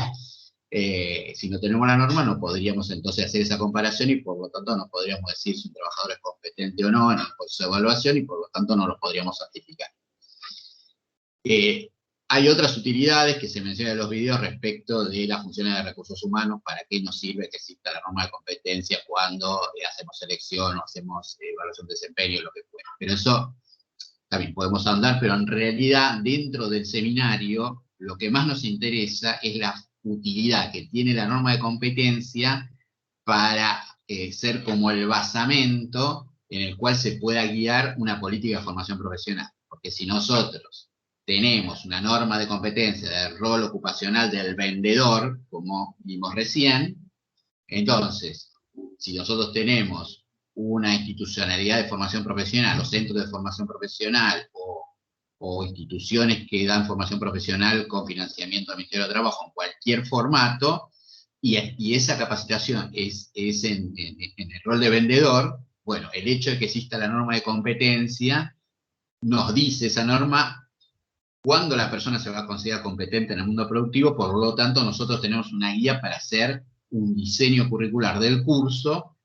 Si no tenemos la norma no podríamos entonces hacer esa comparación y por lo tanto no podríamos decir si un trabajador es competente o no en el proceso de evaluación y por lo tanto no lo podríamos certificar. Hay otras utilidades que se mencionan en los videos respecto de las funciones de recursos humanos, para qué nos sirve que exista la norma de competencia cuando hacemos selección o hacemos evaluación de desempeño, lo que fuera. Pero eso también podemos ahondar, pero en realidad dentro del seminario lo que más nos interesa es la utilidad que tiene la norma de competencia para ser como el basamento en el cual se pueda guiar una política de formación profesional. Porque si nosotros tenemos una norma de competencia del rol ocupacional del vendedor, como vimos recién, entonces, si nosotros tenemos una institucionalidad de formación profesional, o centros de formación profesional, o instituciones que dan formación profesional con financiamiento del Ministerio de Trabajo en cualquier formato, y esa capacitación es en el rol de vendedor, bueno, el hecho de que exista la norma de competencia nos dice esa norma cuándo la persona se va a considerar competente en el mundo productivo. Por lo tanto, nosotros tenemos una guía para hacer un diseño curricular del curso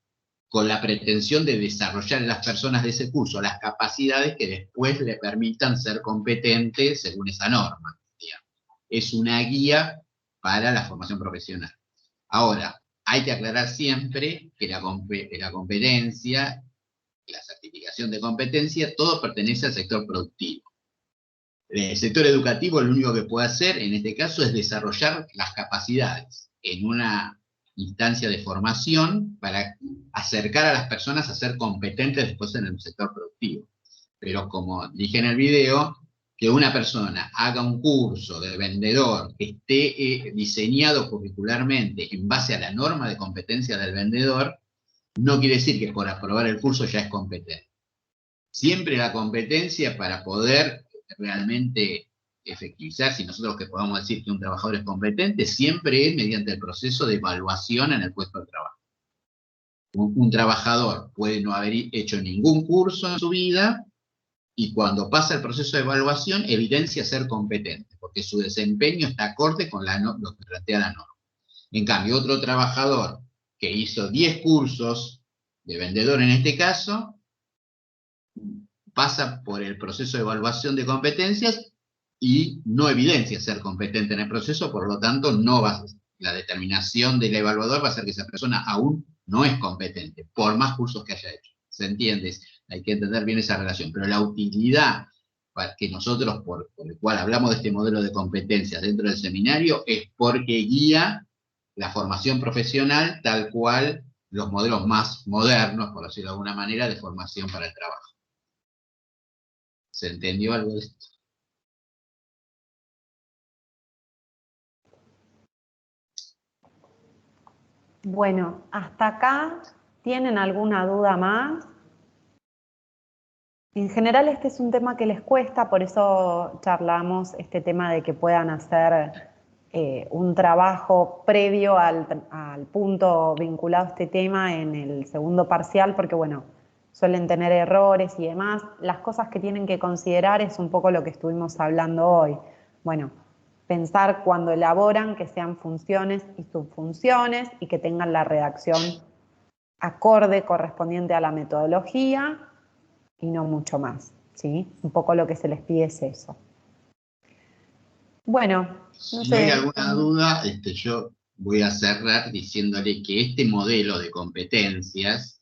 con la pretensión de desarrollar en las personas de ese curso las capacidades que después le permitan ser competentes según esa norma, digamos. Es una guía para la formación profesional. Ahora, hay que aclarar siempre que la competencia, la certificación de competencia, todo pertenece al sector productivo. El sector educativo lo único que puede hacer, en este caso, es desarrollar las capacidades en una instancia de formación para acercar a las personas a ser competentes después en el sector productivo. Pero como dije en el video, que una persona haga un curso de vendedor que esté diseñado curricularmente en base a la norma de competencia del vendedor, no quiere decir que por aprobar el curso ya es competente. Siempre la competencia, para poder realmente efectivizar, si nosotros que podamos decir que un trabajador es competente, siempre es mediante el proceso de evaluación en el puesto de trabajo. Un trabajador puede no haber hecho ningún curso en su vida, y cuando pasa el proceso de evaluación evidencia ser competente, porque su desempeño está acorde con lo que plantea la norma. En cambio, otro trabajador que hizo 10 cursos de vendedor en este caso, pasa por el proceso de evaluación de competencias y no evidencia ser competente en el proceso, por lo tanto la determinación del evaluador va a ser que esa persona aún no es competente, por más cursos que haya hecho. ¿Se entiende? Hay que entender bien esa relación, pero la utilidad para que nosotros, por el cual hablamos de este modelo de competencias dentro del seminario, es porque guía la formación profesional tal cual los modelos más modernos, por decirlo de alguna manera, de formación para el trabajo. ¿Se entendió algo de esto? Bueno, hasta acá, ¿tienen alguna duda más? En general este es un tema que les cuesta, por eso charlamos este tema de que puedan hacer un trabajo previo al punto vinculado a este tema en el segundo parcial, porque bueno, suelen tener errores y demás. Las cosas que tienen que considerar es un poco lo que estuvimos hablando hoy. Bueno, pensar cuando elaboran que sean funciones y subfunciones y que tengan la redacción acorde, correspondiente a la metodología y no mucho más, ¿sí? Un poco lo que se les pide es eso. Bueno, no sé. Si hay alguna duda, yo voy a cerrar diciéndole que este modelo de competencias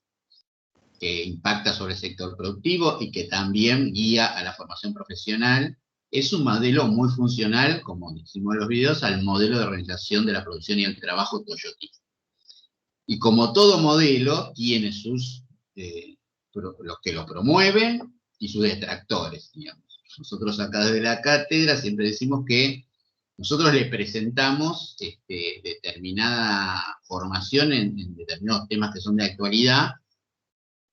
que impacta sobre el sector productivo y que también guía a la formación profesional, es un modelo muy funcional, como decimos en los videos, al modelo de organización de la producción y el trabajo toyotista. Y como todo modelo, tiene los que lo promueven y sus detractores, digamos. Nosotros acá desde la cátedra siempre decimos que nosotros le presentamos determinada formación en determinados temas que son de actualidad,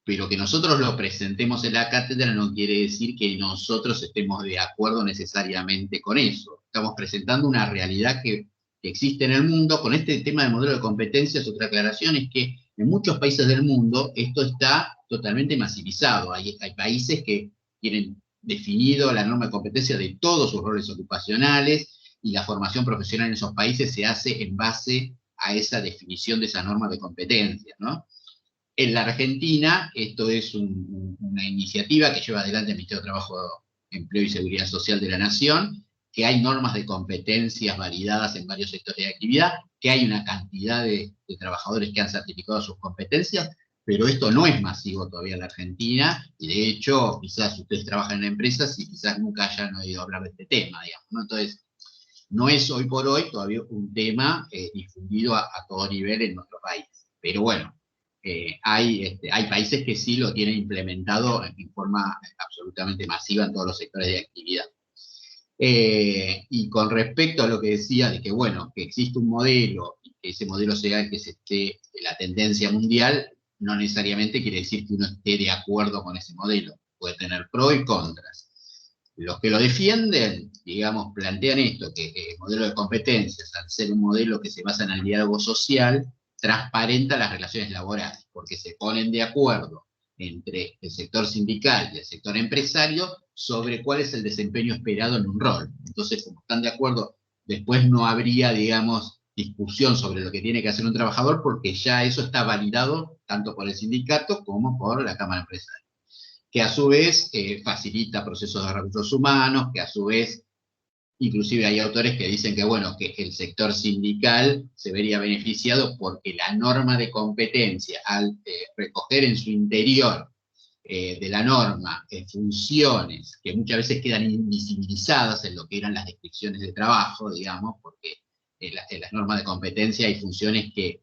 pero que nosotros lo presentemos en la cátedra no quiere decir que nosotros estemos de acuerdo necesariamente con eso. Estamos presentando una realidad que existe en el mundo. Con este tema de modelo de competencias, otra aclaración es que en muchos países del mundo esto está totalmente masivizado. Hay países que tienen definido la norma de competencia de todos sus roles ocupacionales, y la formación profesional en esos países se hace en base a esa definición de esa norma de competencia, ¿no? En la Argentina, esto es una iniciativa que lleva adelante el Ministerio de Trabajo, Empleo y Seguridad Social de la Nación, que hay normas de competencias validadas en varios sectores de actividad, que hay una cantidad de trabajadores que han certificado sus competencias, pero esto no es masivo todavía en la Argentina, y de hecho, quizás ustedes trabajan en empresas y quizás nunca hayan oído hablar de este tema, digamos, ¿no? Entonces, no es hoy por hoy todavía un tema difundido a todo nivel en nuestro país. Pero bueno, hay países que sí lo tienen implementado en forma absolutamente masiva en todos los sectores de actividad. Y con respecto a lo que decía de que, bueno, que existe un modelo, y que ese modelo sea el que se esté la tendencia mundial, no necesariamente quiere decir que uno esté de acuerdo con ese modelo. Puede tener pros y contras. Los que lo defienden, digamos, plantean esto, que el modelo de competencias, al ser un modelo que se basa en el diálogo social, transparenta las relaciones laborales, porque se ponen de acuerdo entre el sector sindical y el sector empresario sobre cuál es el desempeño esperado en un rol. Entonces, como están de acuerdo, después no habría, digamos, discusión sobre lo que tiene que hacer un trabajador, porque ya eso está validado tanto por el sindicato como por la Cámara Empresaria, que a su vez facilita procesos de recursos humanos, que a su vez, inclusive hay autores que dicen que, bueno, que el sector sindical se vería beneficiado porque la norma de competencia, al recoger en su interior de la norma funciones que muchas veces quedan invisibilizadas en lo que eran las descripciones de trabajo, digamos, porque en las normas de competencia hay funciones que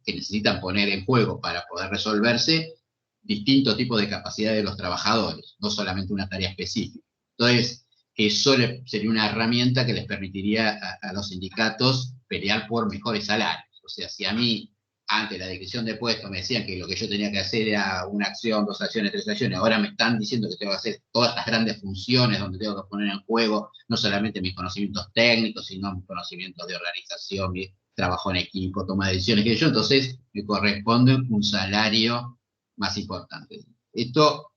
necesitan poner en juego para poder resolverse distintos tipos de capacidades de los trabajadores, no solamente una tarea específica. Entonces, eso sería una herramienta que les permitiría a los sindicatos pelear por mejores salarios. O sea, si a mí, antes de la descripción de puesto, me decían que lo que yo tenía que hacer era una acción, 2 acciones, 3 acciones, ahora me están diciendo que tengo que hacer todas estas grandes funciones donde tengo que poner en juego no solamente mis conocimientos técnicos, sino mis conocimientos de organización, mi trabajo en equipo, toma de decisiones, que yo, entonces me corresponde un salario más importante. Esto,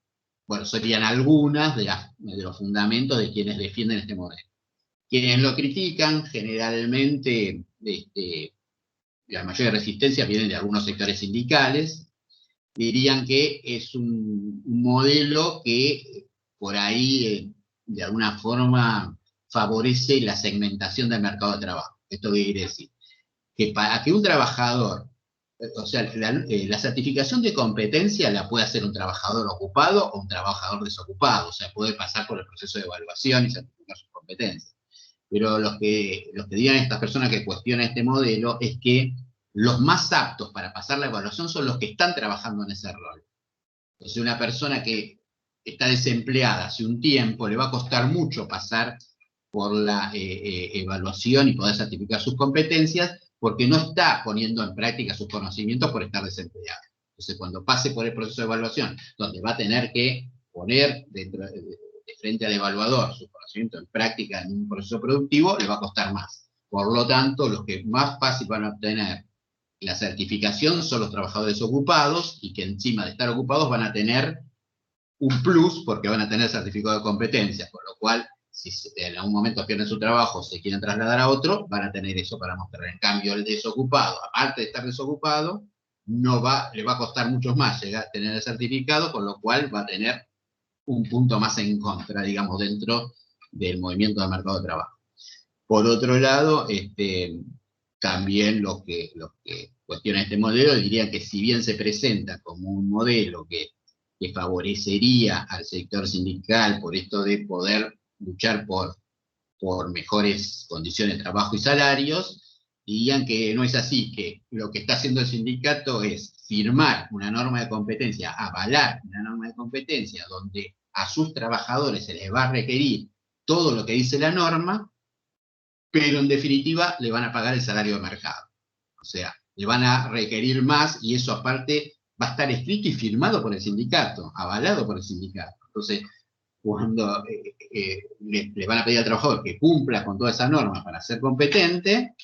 bueno, serían algunas de los fundamentos de quienes defienden este modelo. Quienes lo critican, generalmente, la mayor resistencia viene de algunos sectores sindicales, dirían que es un modelo que por ahí, de alguna forma, favorece la segmentación del mercado de trabajo. ¿Esto qué quiere decir? Que para que un trabajador, o sea, la certificación de competencia la puede hacer un trabajador ocupado o un trabajador desocupado, o sea, puede pasar por el proceso de evaluación y certificar sus competencias. Pero los que digan estas personas que cuestionan este modelo es que los más aptos para pasar la evaluación son los que están trabajando en ese rol. Entonces, una persona que está desempleada hace un tiempo, le va a costar mucho pasar por la evaluación y poder certificar sus competencias, porque no está poniendo en práctica sus conocimientos por estar desempleado. Entonces, cuando pase por el proceso de evaluación, donde va a tener que poner de frente al evaluador su conocimiento en práctica en un proceso productivo, le va a costar más. Por lo tanto, los que más fácil van a obtener la certificación son los trabajadores ocupados, y que encima de estar ocupados van a tener un plus, porque van a tener certificado de competencias, con lo cual, si en algún momento pierden su trabajo, se quieren trasladar a otro, van a tener eso para mostrar. En cambio, el desocupado, aparte de estar desocupado, le va a costar mucho más llegar a tener el certificado, con lo cual va a tener un punto más en contra, digamos, dentro del movimiento del mercado de trabajo. Por otro lado, también los que cuestionan este modelo dirían que si bien se presenta como un modelo que favorecería al sector sindical por esto de poder luchar por mejores condiciones de trabajo y salarios, dirían que no es así, que lo que está haciendo el sindicato es firmar una norma de competencia, avalar una norma de competencia donde a sus trabajadores se les va a requerir todo lo que dice la norma, pero en definitiva le van a pagar el salario de mercado. O sea, le van a requerir más, y eso aparte va a estar escrito y firmado por el sindicato, avalado por el sindicato. Entonces, cuando le van a pedir al trabajador que cumpla con todas esas normas para ser competente,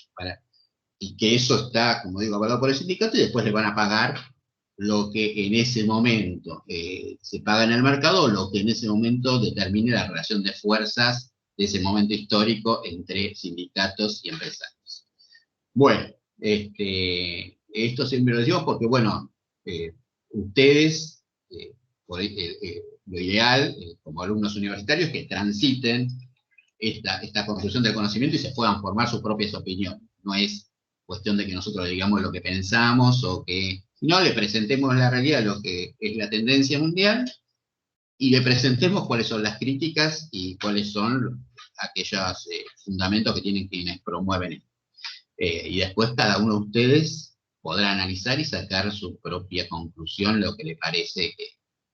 y que eso está, como digo, avalado por el sindicato, y después le van a pagar lo que en ese momento se paga en el mercado, o lo que en ese momento determine la relación de fuerzas de ese momento histórico entre sindicatos y empresarios. Bueno, esto siempre lo decimos porque, bueno, ustedes, lo ideal, como alumnos universitarios, que transiten esta construcción del conocimiento y se puedan formar sus propias opiniones. No es cuestión de que nosotros le digamos lo que pensamos o que, sino le presentemos la realidad, lo que es la tendencia mundial, y le presentemos cuáles son las críticas y cuáles son aquellos fundamentos que tienen quienes promueven esto. Y después cada uno de ustedes podrá analizar y sacar su propia conclusión, lo que le parece que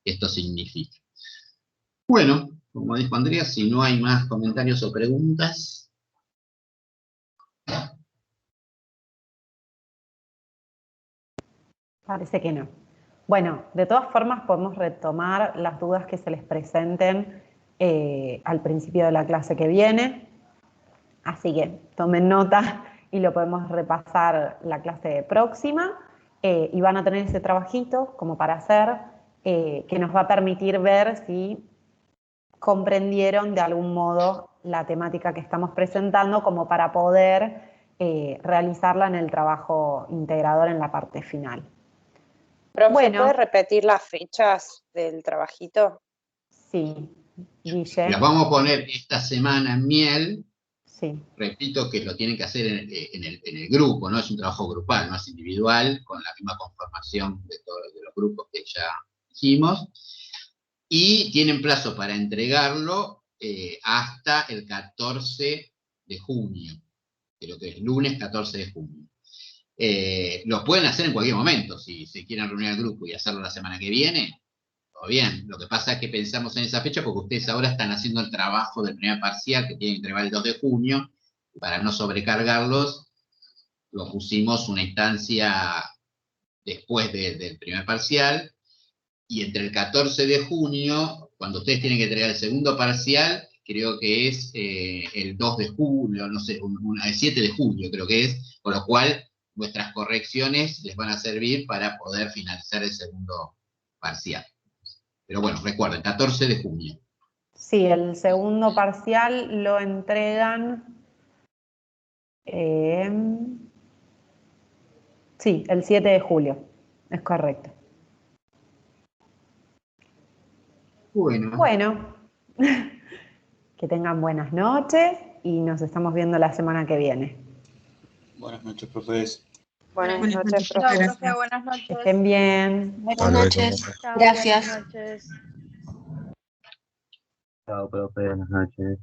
esto significa. Bueno, como dijo Andrea, si no hay más comentarios o preguntas. Parece que no. Bueno, de todas formas podemos retomar las dudas que se les presenten al principio de la clase que viene. Así que tomen nota y lo podemos repasar la clase próxima. Y van a tener ese trabajito como para hacer, que nos va a permitir ver si comprendieron de algún modo la temática que estamos presentando, como para poder realizarla en el trabajo integrador en la parte final. Profe, Bueno. ¿puede repetir las fechas del trabajito? Sí, Guille. Las vamos a poner esta semana en Miel. Sí. Repito que lo tienen que hacer en el grupo, no es un trabajo grupal, no es individual, con la misma conformación de todos los grupos que ya dijimos. Y tienen plazo para entregarlo hasta el 14 de junio, creo que es lunes 14 de junio. Lo pueden hacer en cualquier momento, si se quieren reunir al grupo y hacerlo la semana que viene, todo bien. Lo que pasa es que pensamos en esa fecha porque ustedes ahora están haciendo el trabajo del primer parcial que tienen que entregar el 2 de junio, y para no sobrecargarlos, lo pusimos una instancia después del primer parcial, y entre el 14 de junio, cuando ustedes tienen que entregar el segundo parcial, creo que es el 2 de junio, no sé, el 7 de junio creo que es, con lo cual nuestras correcciones les van a servir para poder finalizar el segundo parcial. Pero bueno, recuerden, 14 de junio. Sí, el segundo parcial lo entregan... sí, el 7 de julio, es correcto. Bueno, que tengan buenas noches y nos estamos viendo la semana que viene. Buenas noches, profes. Buenas noches, Chao, profe. profe, buenas noches. Que estén bien. Buenas noches. Chao, Gracias. buenas noches. Chao, profe, buenas noches.